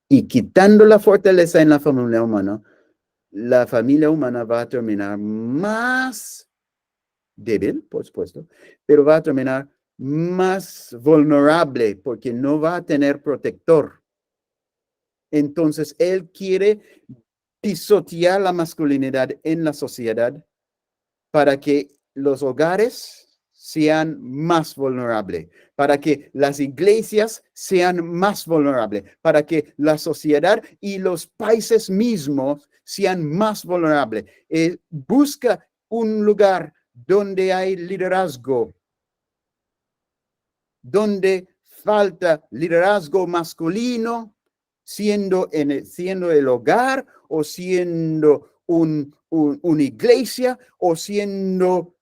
Y quitando la fortaleza en la familia humana va a terminar más débil, por supuesto, pero va a terminar más vulnerable porque no va a tener protector. Entonces, él quiere pisotear la masculinidad en la sociedad para que los hogares sean más vulnerables, para que las iglesias sean más vulnerables, para que la sociedad y los países mismos sean más vulnerables. Busca un lugar donde hay liderazgo, donde falta liderazgo masculino, siendo el hogar o siendo una iglesia o siendo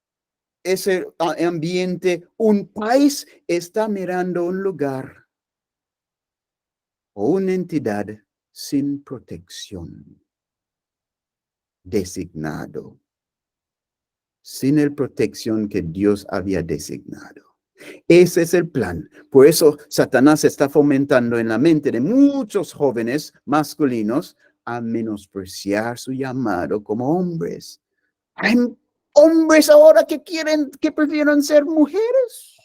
ese ambiente, un país está mirando un lugar o una entidad sin protección, designado, sin la protección que Dios había designado. Ese es el plan. Por eso Satanás está fomentando en la mente de muchos jóvenes masculinos a menospreciar su llamado como hombres. Hay hombres ahora que prefieren ser mujeres.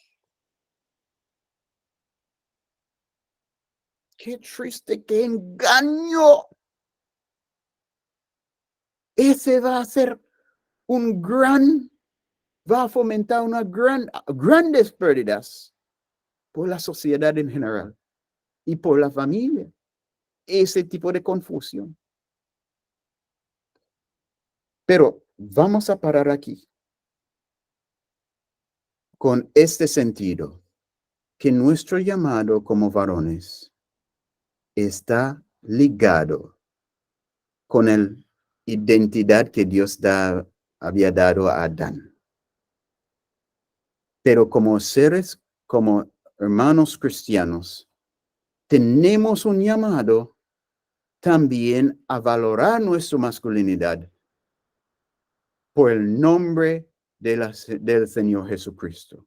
Qué triste, qué engaño. Ese va a ser va a fomentar grandes pérdidas por la sociedad en general y por la familia. Ese tipo de confusión. Pero vamos a parar aquí con este sentido, que nuestro llamado como varones está ligado con la identidad que Dios había dado a Adán. Pero como hermanos cristianos, tenemos un llamado también a valorar nuestra masculinidad por el nombre del Señor Jesucristo.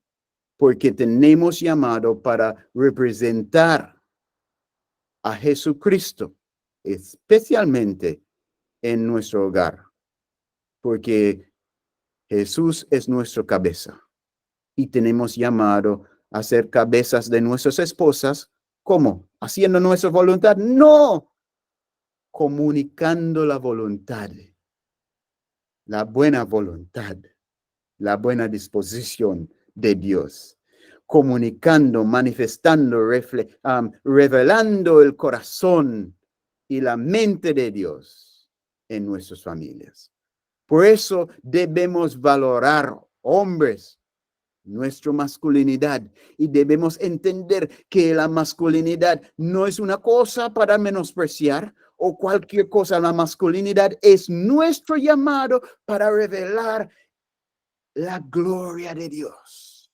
Porque tenemos llamado para representar a Jesucristo, especialmente en nuestro hogar. Porque Jesús es nuestra cabeza. Y tenemos llamado a ser cabezas de nuestras esposas. ¿Cómo? ¿Haciendo nuestra voluntad? No. Comunicando la voluntad. La buena voluntad. La buena disposición de Dios. Comunicando, manifestando, revelando el corazón y la mente de Dios en nuestras familias. Por eso debemos valorar, hombres, nuestra masculinidad, y debemos entender que la masculinidad no es una cosa para menospreciar o cualquier cosa. La masculinidad es nuestro llamado para revelar la gloria de Dios.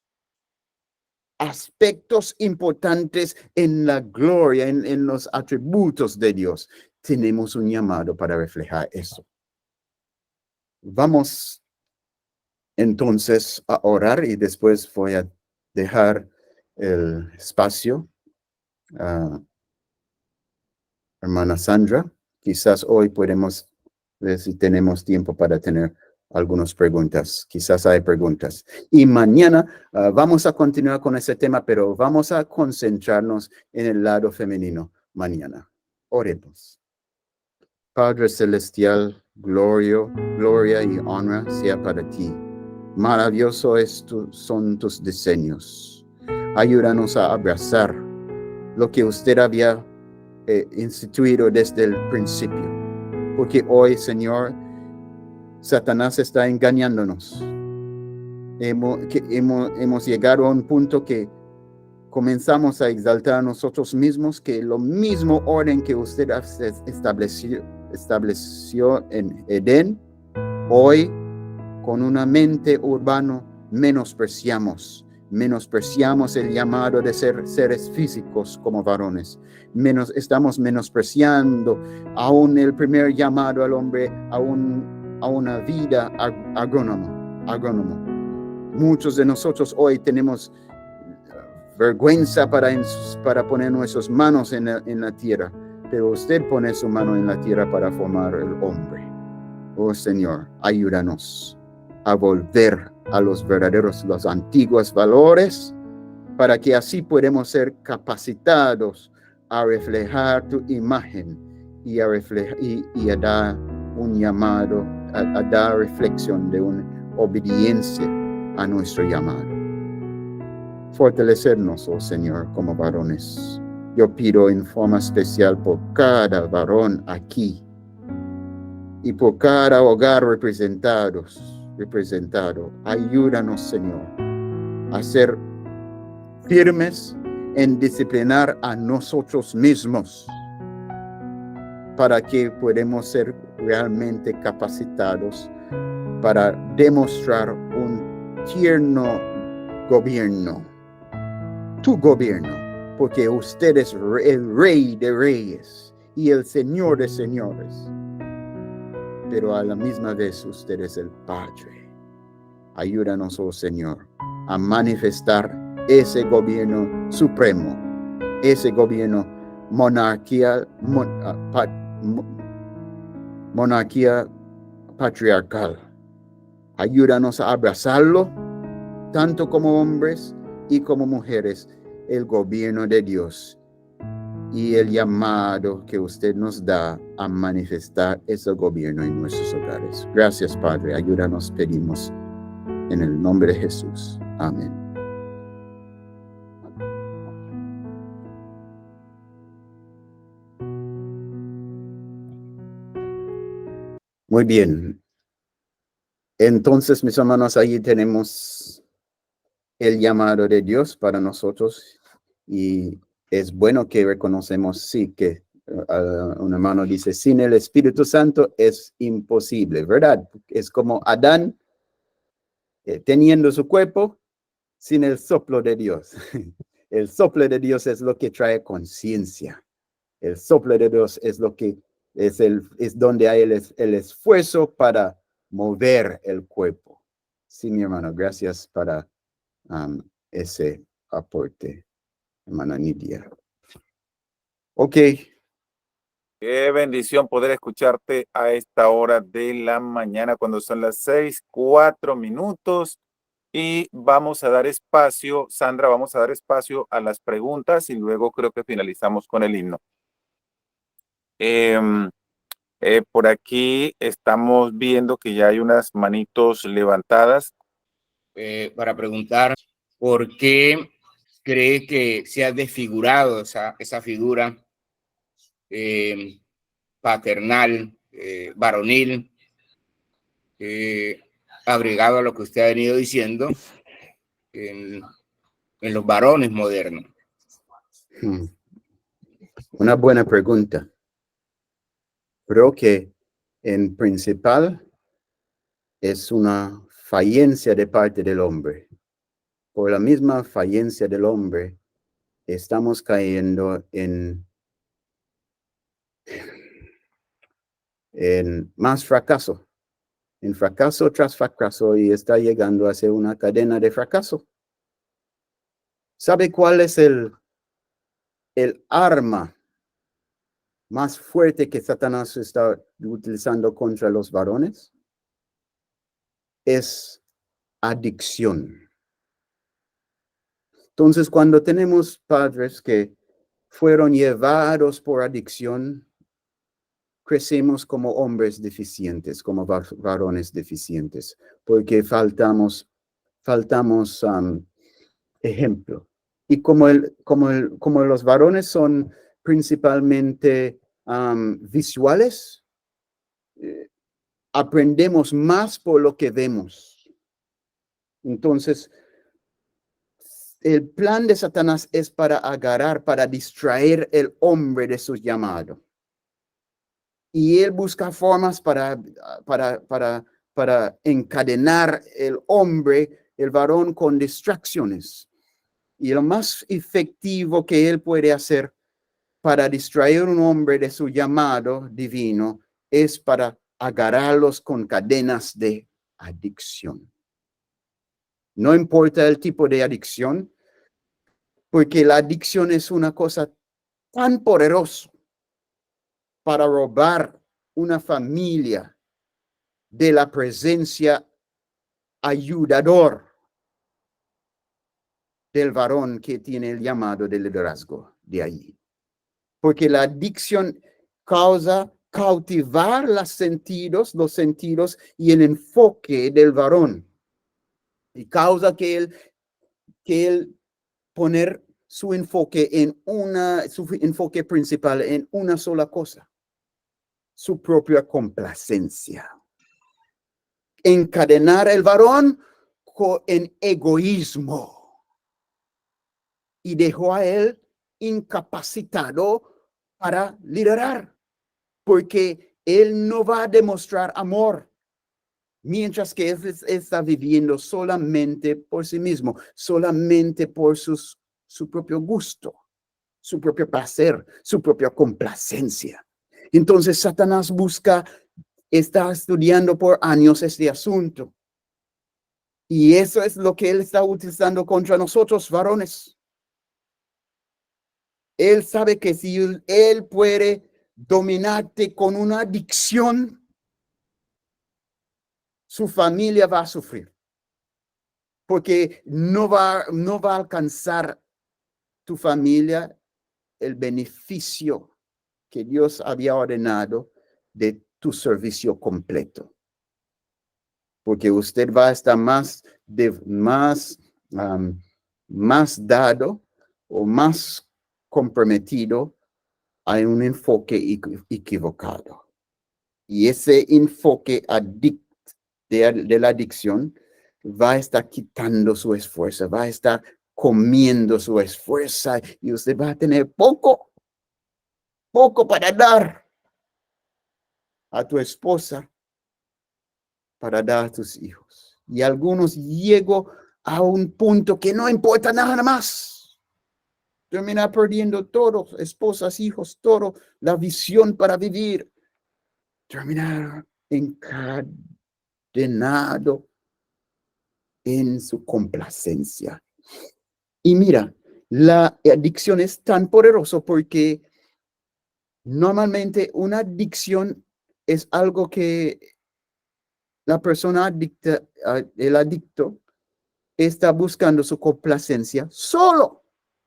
Aspectos importantes en la gloria, en los atributos de Dios. Tenemos un llamado para reflejar eso. Vamos entonces a orar y después voy a dejar el espacio a hermana Sandra. Quizás hoy podemos ver si tenemos tiempo para tener algunas preguntas. Quizás hay preguntas. Y mañana vamos a continuar con ese tema, pero vamos a concentrarnos en el lado femenino mañana. Oremos. Padre Celestial, gloria y honra sea para ti. Maravilloso son tus diseños. Ayúdanos a abrazar lo que usted había instituido desde el principio. Porque hoy, Señor, Satanás está engañándonos. Hemos llegado a un punto que comenzamos a exaltar a nosotros mismos, que lo mismo orden que usted estableció en Edén, hoy con una mente urbana menospreciamos el llamado de ser seres físicos como varones. Estamos menospreciando aún el primer llamado al hombre a una vida agrónomo. Muchos de nosotros hoy tenemos vergüenza para poner nuestras manos en la tierra, pero usted pone su mano en la tierra para formar el hombre. Oh Señor, ayúdanos a volver a los antiguos valores, para que así podamos ser capacitados a reflejar tu imagen y a dar un llamado, a dar reflexión de una obediencia a nuestro llamado. Fortalecernos, oh Señor, como varones. Yo pido en forma especial por cada varón aquí y por cada hogar representado. Ayúdanos, Señor, a ser firmes en disciplinar a nosotros mismos para que podamos ser realmente capacitados para demostrar un tierno gobierno, tu gobierno, porque usted es el Rey de Reyes y el Señor de Señores. Pero a la misma vez usted es el Padre. Ayúdanos, oh Señor, a manifestar ese gobierno supremo, ese gobierno monarquía patriarcal. Ayúdanos a abrazarlo, tanto como hombres y como mujeres, el gobierno de Dios y el llamado que usted nos da a manifestar ese gobierno en nuestros hogares. Gracias, Padre. Ayúdanos, pedimos, en el nombre de Jesús. Amén. Muy bien. Entonces, mis hermanos, ahí tenemos el llamado de Dios para nosotros y es bueno que reconocemos, sí, que un hermano dice, sin el Espíritu Santo es imposible, ¿verdad? Es como Adán teniendo su cuerpo sin el soplo de Dios. El soplo de Dios es lo que trae conciencia. El soplo de Dios es lo que es donde hay el esfuerzo para mover el cuerpo. Sí, mi hermano, gracias para ese aporte, hermana Nidia. Ok. Qué bendición poder escucharte a esta hora de la mañana cuando son las 6:04. Y vamos a dar espacio, Sandra, vamos a dar espacio a las preguntas y luego creo que finalizamos con el himno. Por aquí estamos viendo que ya hay unas manitos levantadas. Para preguntar por qué cree que se ha desfigurado esa figura paternal, varonil, agregado a lo que usted ha venido diciendo en los varones modernos. Una buena pregunta. Creo que en principal es una fallencia de parte del hombre. Por la misma fallencia del hombre, estamos cayendo en más fracaso, en fracaso tras fracaso, y está llegando a ser una cadena de fracaso. ¿Sabe cuál es el arma más fuerte que Satanás está utilizando contra los varones? Es adicción. Entonces, cuando tenemos padres que fueron llevados por adicción, crecemos como hombres deficientes, como varones deficientes, porque faltamos ejemplo. Y como los varones son principalmente visuales, aprendemos más por lo que vemos. Entonces, el plan de Satanás es para agarrar, para distraer el hombre de su llamado. Y él busca formas para encadenar el hombre, el varón, con distracciones. Y lo más efectivo que él puede hacer para distraer a un hombre de su llamado divino es para agarrarlos con cadenas de adicción. No importa el tipo de adicción, porque la adicción es una cosa tan poderosa para robar una familia de la presencia ayudador del varón que tiene el llamado de liderazgo de ahí. Porque la adicción causa cautivar los sentidos y el enfoque del varón. Y causa que él poner su enfoque su enfoque principal en una sola cosa: su propia complacencia. Encadenar el varón en egoísmo. Y dejó a él incapacitado para liderar, porque él no va a demostrar amor. mientras que él está viviendo solamente por sí mismo, solamente por su propio gusto, su propio placer, su propia complacencia. Entonces Satanás está estudiando por años este asunto. Y eso es lo que él está utilizando contra nosotros, varones. Él sabe que si él puede dominarte con una adicción, su familia va a sufrir. Porque no va a alcanzar tu familia el beneficio que Dios había ordenado de tu servicio completo. Porque usted va a estar más dado o más comprometido a un enfoque equivocado. Y ese enfoque de la adicción va a estar quitando su esfuerzo, va a estar comiendo su esfuerzo y usted va a tener poco para dar a tu esposa, para dar a tus hijos. Y algunos llegan a un punto que no importa nada más. Terminar perdiendo todo, esposas, hijos, todo, la visión para vivir. Terminar encadenado en su complacencia. Y mira, la adicción es tan poderosa porque normalmente una adicción es algo que la persona adicta, el adicto, está buscando su complacencia solo.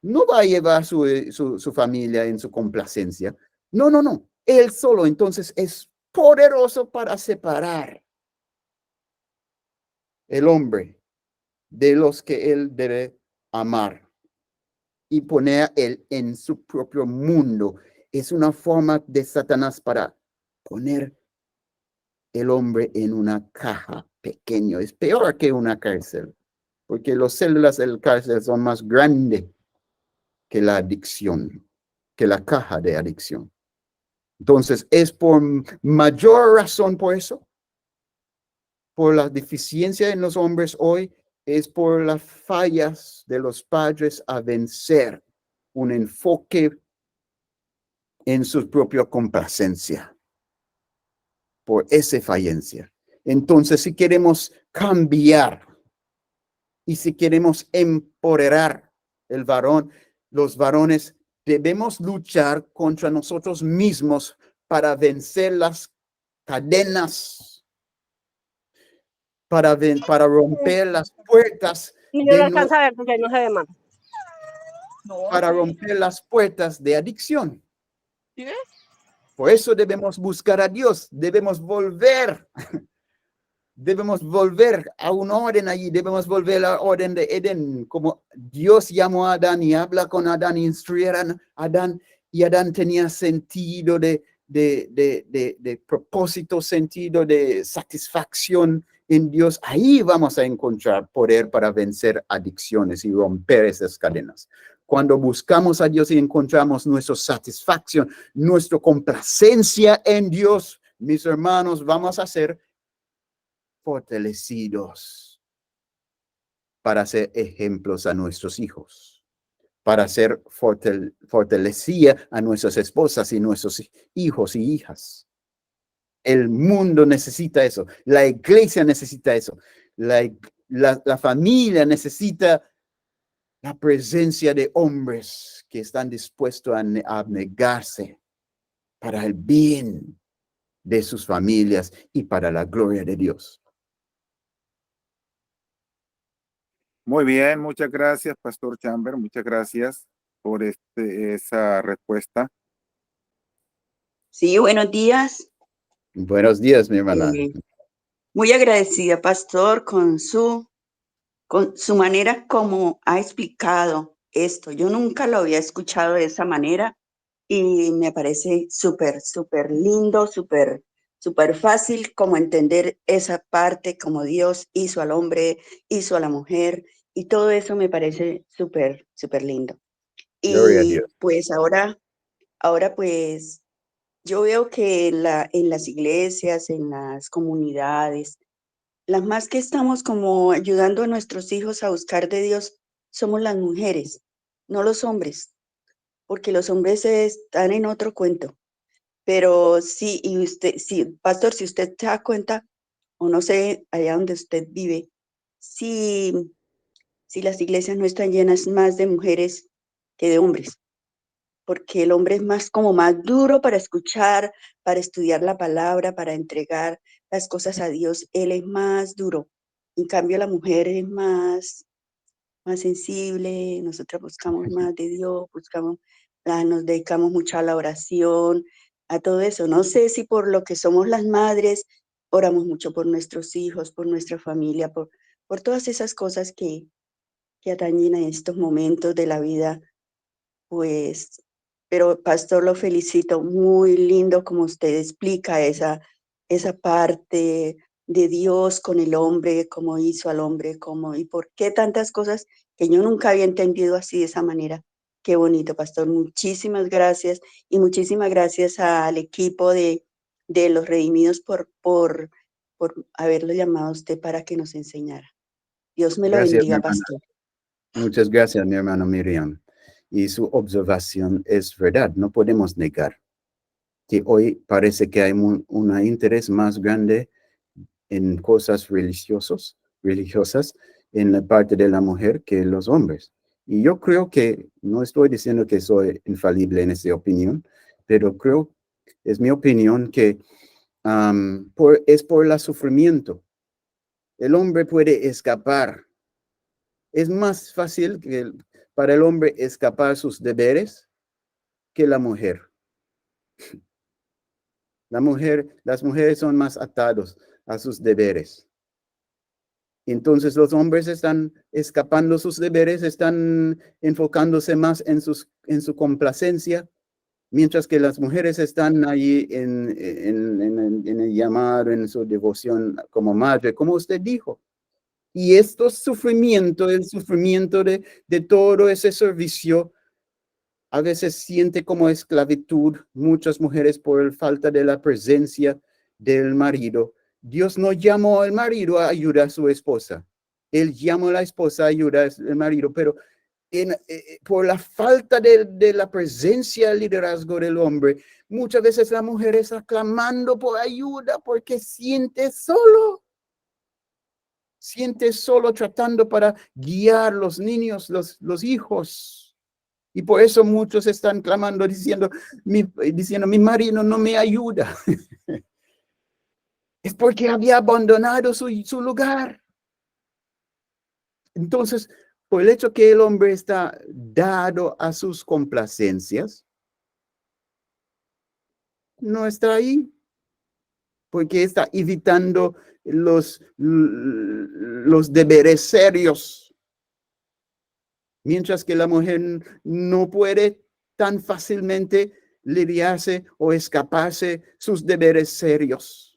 No va a llevar su familia en su complacencia. No. Él solo. Entonces es poderoso para separar el hombre de los que él debe amar y poner a él en su propio mundo. Es una forma de Satanás para poner el hombre en una caja pequeña. Es peor que una cárcel, porque las células del cárcel son más grandes que la adicción, que la caja de adicción. Entonces, es por mayor razón por eso, por la deficiencia en los hombres hoy, es por las fallas de los padres a vencer un enfoque en su propia complacencia, por esa falencia. Entonces, si queremos cambiar y si queremos empoderar el varón, los varones debemos luchar contra nosotros mismos para vencer las cadenas, para romper las puertas Y no lo alcanza a ver porque no se ve más. para romper las puertas de adicción. ¿Sí ves? Por eso debemos buscar a Dios, debemos volver a un orden allí, debemos volver al orden de Edén, como Dios llamó a Adán y habla con Adán, instruyeron a Adán, y Adán tenía sentido de propósito, sentido de satisfacción en Dios. Ahí vamos a encontrar poder para vencer adicciones y romper esas cadenas. Cuando buscamos a Dios y encontramos nuestra satisfacción, nuestra complacencia en Dios, mis hermanos, vamos a ser fortalecidos para ser ejemplos a nuestros hijos, para ser fortalecida a nuestras esposas y nuestros hijos y hijas. El mundo necesita eso, la iglesia necesita eso, la familia necesita la presencia de hombres que están dispuestos a abnegarse para el bien de sus familias y para la gloria de Dios. Muy bien, muchas gracias, Pastor Chamber. Muchas gracias por esa respuesta. Sí, buenos días. Buenos días, mi hermana. Muy agradecida, pastor, con su manera como ha explicado esto. Yo nunca lo había escuchado de esa manera y me parece súper lindo, súper fácil como entender esa parte, como Dios hizo al hombre, hizo a la mujer, y todo eso me parece súper lindo. Gloria a Y Dios. pues ahora pues yo veo que en las iglesias, en las comunidades, las más que estamos como ayudando a nuestros hijos a buscar de Dios somos las mujeres, no los hombres, porque los hombres están en otro cuento. Pero sí, y usted, sí, pastor, si usted se da cuenta, o no sé, allá donde usted vive, si las iglesias no están llenas más de mujeres que de hombres, porque el hombre es más como más duro para escuchar, para estudiar la palabra, para entregar las cosas a Dios, él es más duro. En cambio, la mujer es más sensible, nosotras buscamos más de Dios, nos dedicamos mucho a la oración, a todo eso. No sé si por lo que somos las madres, oramos mucho por nuestros hijos, por nuestra familia, por todas esas cosas que atañen a estos momentos de la vida, pues, pero pastor, lo felicito, muy lindo como usted explica esa parte de Dios con el hombre, cómo hizo al hombre, cómo y por qué tantas cosas que yo nunca había entendido así de esa manera. Qué bonito, pastor. Muchísimas gracias y muchísimas gracias al equipo de los Redimidos por haberlo llamado a usted para que nos enseñara. Dios me lo Gracias, mi bendiga, hermana. pastor. Muchas gracias, mi hermano Miriam. Y su observación es verdad, no podemos negar que hoy parece que hay un interés más grande en cosas religiosas en la parte de la mujer que los hombres. Y yo creo que, no estoy diciendo que soy infalible en esa opinión, pero creo, es mi opinión que es por el sufrimiento. El hombre puede escapar. Es más fácil para el hombre escapar sus deberes que la mujer. Las mujeres son más atados a sus deberes. Entonces los hombres están escapando sus deberes, están enfocándose más en su complacencia, mientras que las mujeres están ahí en el llamado, en su devoción como madre, como usted dijo. Y el sufrimiento de todo ese servicio, a veces siente como esclavitud muchas mujeres por falta de la presencia del marido. Dios no llamó al marido a ayudar a su esposa. Él llamó a la esposa a ayudar al marido, pero por la falta de la presencia del liderazgo del hombre, muchas veces la mujer está clamando por ayuda porque siente solo tratando para guiar los niños, los hijos. Y por eso muchos están clamando diciendo, mi marido no me ayuda. Es porque había abandonado su lugar. Entonces, por el hecho que el hombre está dado a sus complacencias, no está ahí, porque está evitando los deberes serios. Mientras que la mujer no puede tan fácilmente lidiarse o escaparse sus deberes serios.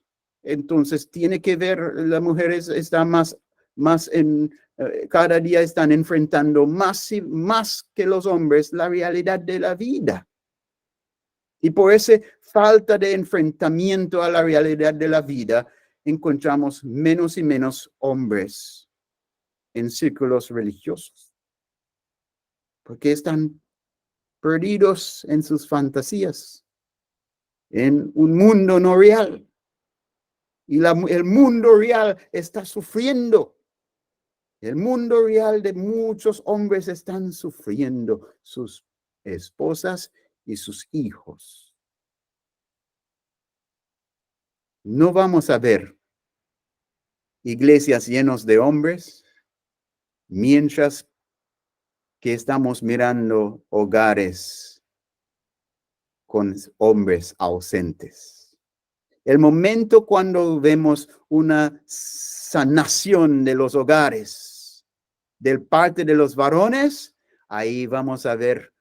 Entonces tiene que ver, las mujeres están cada día están enfrentando más que los hombres la realidad de la vida. Y por esa falta de enfrentamiento a la realidad de la vida, encontramos menos y menos hombres en círculos religiosos. Porque están perdidos en sus fantasías, en un mundo no real. Y el mundo real está sufriendo. El mundo real de muchos hombres están sufriendo, sus esposas y sus hijos. No vamos a ver iglesias llenas de hombres mientras que estamos mirando hogares con hombres ausentes. El momento cuando vemos una sanación de los hogares del parte de los varones, ahí vamos a ver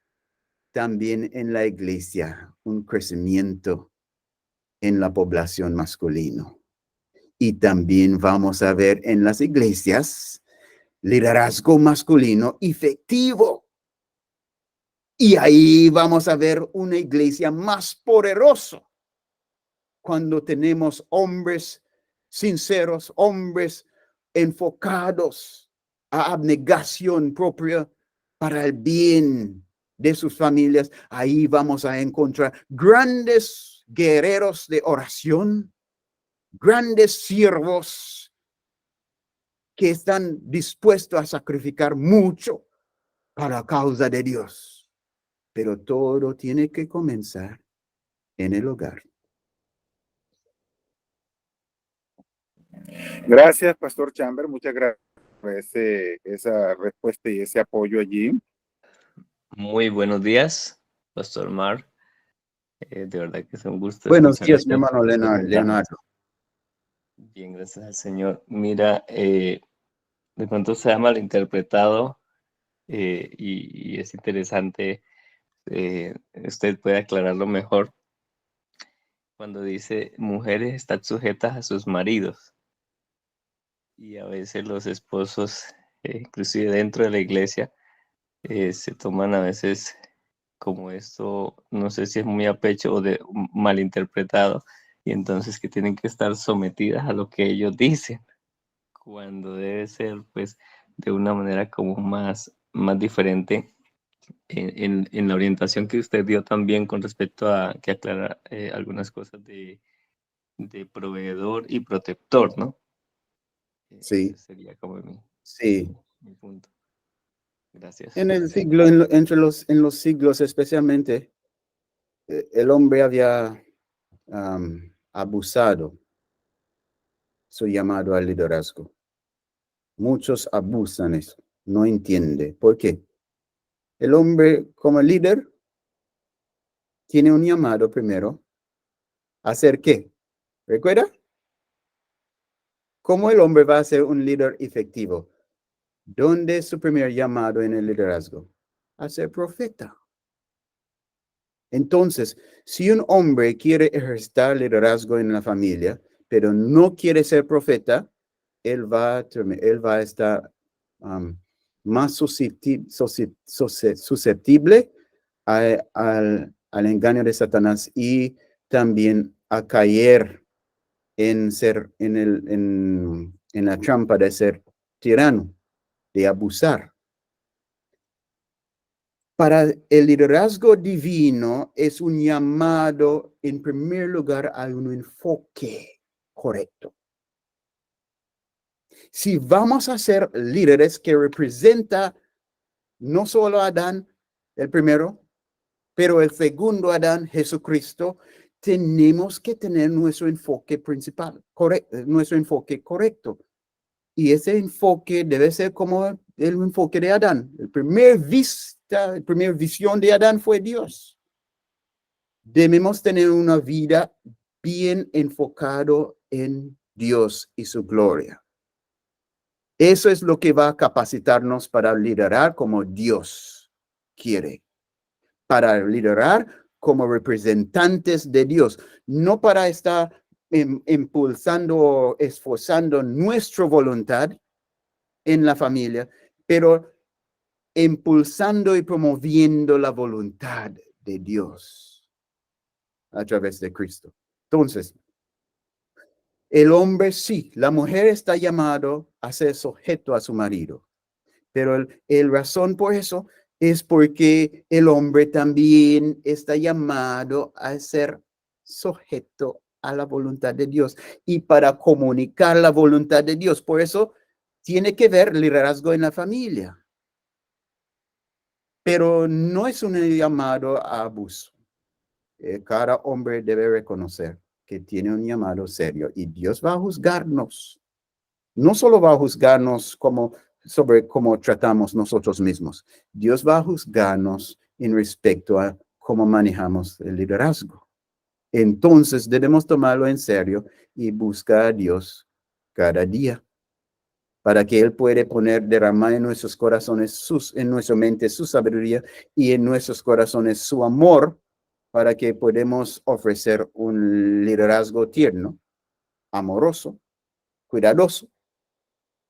también en la iglesia un crecimiento en la población masculina. Y también vamos a ver en las iglesias liderazgo masculino efectivo. Y ahí vamos a ver una iglesia más poderosa cuando tenemos hombres sinceros, hombres enfocados a abnegación propia para el bien de sus familias. Ahí vamos a encontrar grandes guerreros de oración, grandes siervos que están dispuestos a sacrificar mucho para la causa de Dios. Pero todo tiene que comenzar en el hogar. Gracias, Pastor Chamber. Muchas gracias por esa respuesta y ese apoyo allí. Muy buenos días, Pastor Mar. De verdad que es un gusto. Buenos escuchar días, mi estas hermano mensajes. Leonardo. Bien, gracias al Señor. Mira, de pronto se ha malinterpretado y es interesante, usted puede aclararlo mejor. Cuando dice mujeres están sujetas a sus maridos y a veces los esposos, inclusive dentro de la iglesia, se toman a veces como esto, no sé si es muy a pecho o de malinterpretado, y entonces que tienen que estar sometidas a lo que ellos dicen, cuando debe ser pues de una manera como más diferente en la orientación que usted dio también con respecto a que aclara algunas cosas de proveedor y protector, ¿no? Sí. Ese sería como Sí. mi punto. Gracias. En el siglo, en los siglos especialmente, el hombre había abusado su llamado al liderazgo. Muchos abusan eso, no entiende. ¿Por qué? El hombre como líder tiene un llamado primero. ¿Hacer qué? ¿Recuerda? ¿Cómo el hombre va a ser un líder efectivo? ¿Dónde es su primer llamado en el liderazgo? A ser profeta. Entonces, si un hombre quiere ejercitar liderazgo en la familia, pero no quiere ser profeta, él va a estar más susceptible al engaño de Satanás y también a caer en la trampa de ser tirano, de abusar. Para el liderazgo divino es un llamado, en primer lugar, a un enfoque correcto. Si vamos a ser líderes que representa no solo a Adán, el primero, pero el segundo Adán, Jesucristo, tenemos que tener nuestro enfoque principal, nuestro enfoque correcto. Y ese enfoque debe ser como el enfoque de Adán. La primera visión de Adán fue Dios. Debemos tener una vida bien enfocado en Dios y su gloria. Eso es lo que va a capacitarnos para liderar como Dios quiere. Para liderar como representantes de Dios, no para estar impulsando o esforzando nuestra voluntad en la familia, pero impulsando y promoviendo la voluntad de Dios a través de Cristo. Entonces, el hombre sí, la mujer está llamado a ser sujeto a su marido, pero el razón por eso es porque el hombre también está llamado a ser sujeto a la voluntad de Dios y para comunicar la voluntad de Dios. Por eso tiene que ver liderazgo en la familia. Pero no es un llamado a abuso. Cada hombre debe reconocer que tiene un llamado serio y Dios va a juzgarnos. No solo va a juzgarnos sobre cómo tratamos nosotros mismos. Dios va a juzgarnos en respecto a cómo manejamos el liderazgo. Entonces debemos tomarlo en serio y buscar a Dios cada día para que Él puede derramar en nuestros corazones, en nuestra mente su sabiduría y en nuestros corazones su amor, para que podamos ofrecer un liderazgo tierno, amoroso, cuidadoso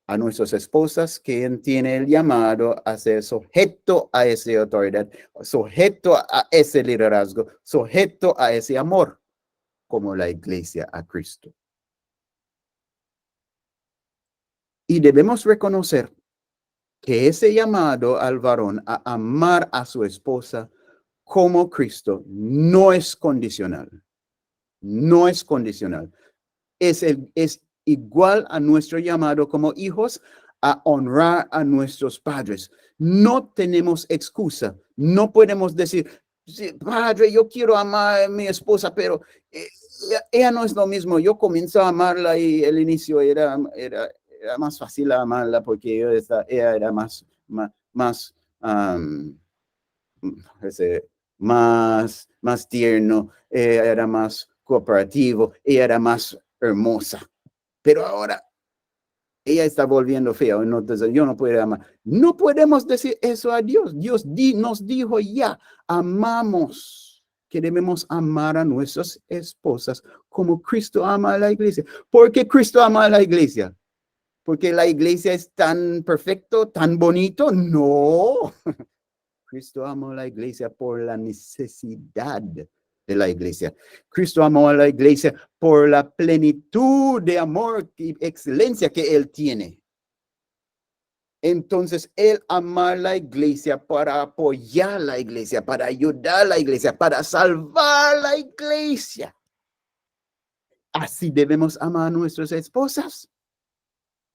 a nuestras esposas, que tiene el llamado a ser sujeto a esa autoridad, sujeto a ese liderazgo, sujeto a ese amor, como la iglesia a Cristo. Y debemos reconocer que ese llamado al varón a amar a su esposa como Cristo no es condicional. No es condicional. Es igual a nuestro llamado como hijos a honrar a nuestros padres. No tenemos excusa. No podemos decir, sí, padre, yo quiero amar a mi esposa, pero ella no es lo mismo. Yo comencé a amarla y el inicio era más fácil amarla porque ella era más tierno, era más cooperativo, ella era más hermosa. Pero ahora ella está volviendo fea. Entonces yo no puedo amar. No podemos decir eso a Dios. Dios nos dijo ya, amamos, que debemos amar a nuestras esposas como Cristo ama a la iglesia. ¿Por qué Cristo ama a la iglesia? ¿Porque la iglesia es tan perfecto, tan bonito? No. Cristo amó a la iglesia por la necesidad de la iglesia. Cristo amó a la iglesia por la plenitud de amor y excelencia que Él tiene. Entonces, Él ama a la iglesia para apoyar la iglesia, para ayudar a la iglesia, para salvar la iglesia. Así debemos amar a nuestras esposas.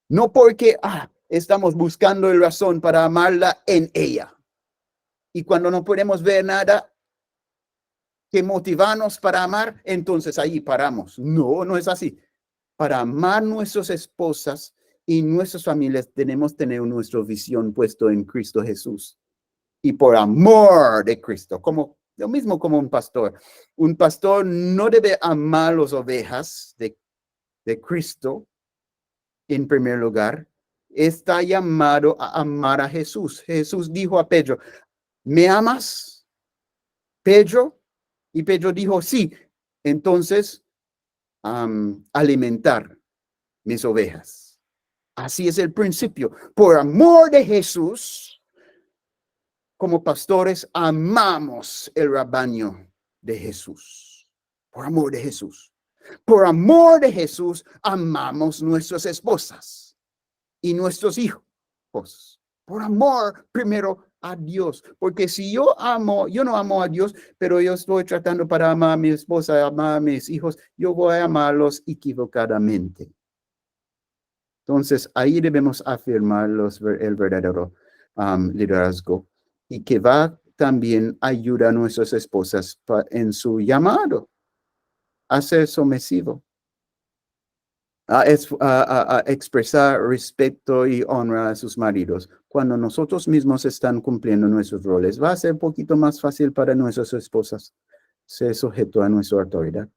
No porque estamos buscando la razón para amarla en ella. Y cuando no podemos ver nada que motivarnos para amar, entonces ahí paramos. No, no es así. Para amar nuestras esposas y nuestras familias, tenemos que tener nuestra visión puesto en Cristo Jesús. Y por amor de Cristo, lo mismo como un pastor. Un pastor no debe amar las ovejas de Cristo en primer lugar. Está llamado a amar a Jesús. Jesús dijo a Pedro, ¿me amas, Pedro? Y Pedro dijo, sí. Entonces, alimentar mis ovejas. Así es el principio. Por amor de Jesús, como pastores, amamos el rebaño de Jesús. Por amor de Jesús. Por amor de Jesús, amamos nuestras esposas y nuestros hijos. Por amor primero a Dios, porque si yo no amo a Dios, pero yo estoy tratando para amar a mi esposa, amar a mis hijos, yo voy a amarlos equivocadamente. Entonces, ahí debemos afirmar el verdadero liderazgo y que va también a ayudar a nuestras esposas en su llamado a ser sometido. A expresar respeto y honra a sus maridos. Cuando nosotros mismos están cumpliendo nuestros roles, va a ser un poquito más fácil para nuestras esposas ser sujeto a nuestra autoridad.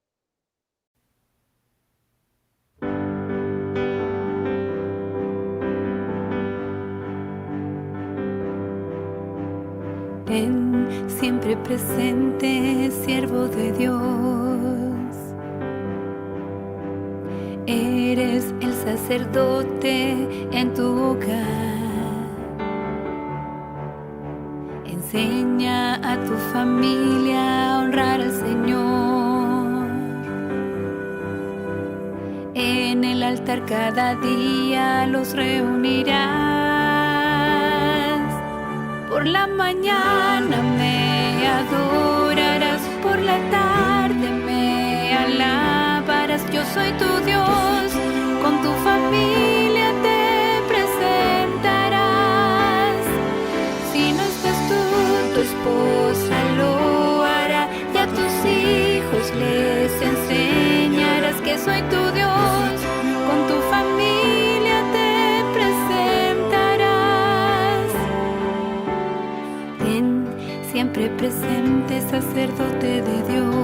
Ven siempre presente, siervo de Dios. Eres el sacerdote en tu hogar. Enseña a tu familia a honrar al Señor. En el altar cada día los reunirás. Por la mañana me adorarás, por la tarde me alabarás. Yo soy tu Dios, con tu familia te presentarás. Si no estás tú, tu esposa lo hará, y a tus hijos les enseñarás que soy tu Dios, con tu familia te presentarás. Ten siempre presente, sacerdote de Dios.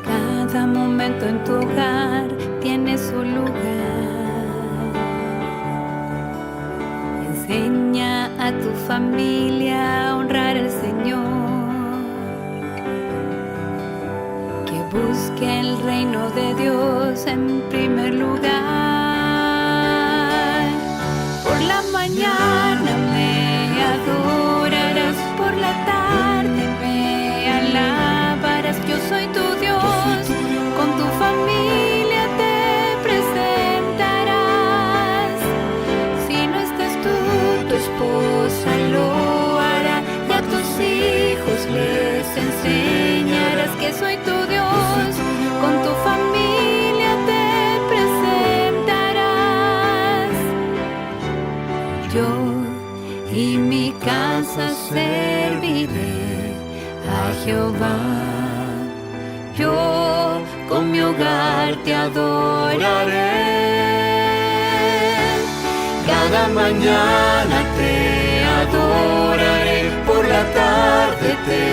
Cada momento en tu hogar tiene su lugar. Enseña a tu familia a honrar al Señor. Que busque el reino de Dios en primer lugar. Por la mañana me adorarás, por la tarde me alabarás. Yo soy tu Dios, con tu familia te presentarás. yo y mi casa serviré a Jehová. Yo con mi hogar te adoraré. Cada mañana te adoraré, por la tarde te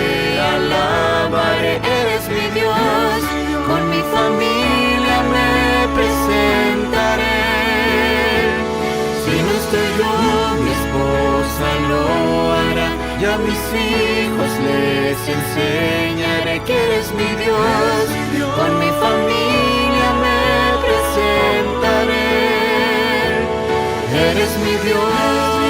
alabaré. Eres mi Dios, con mi familia me presentaré. Si no estoy yo, mi esposa lo hará, y a mis hijos les enseñaré que eres mi Dios, con mi familia me presentaré. Eres mi Dios,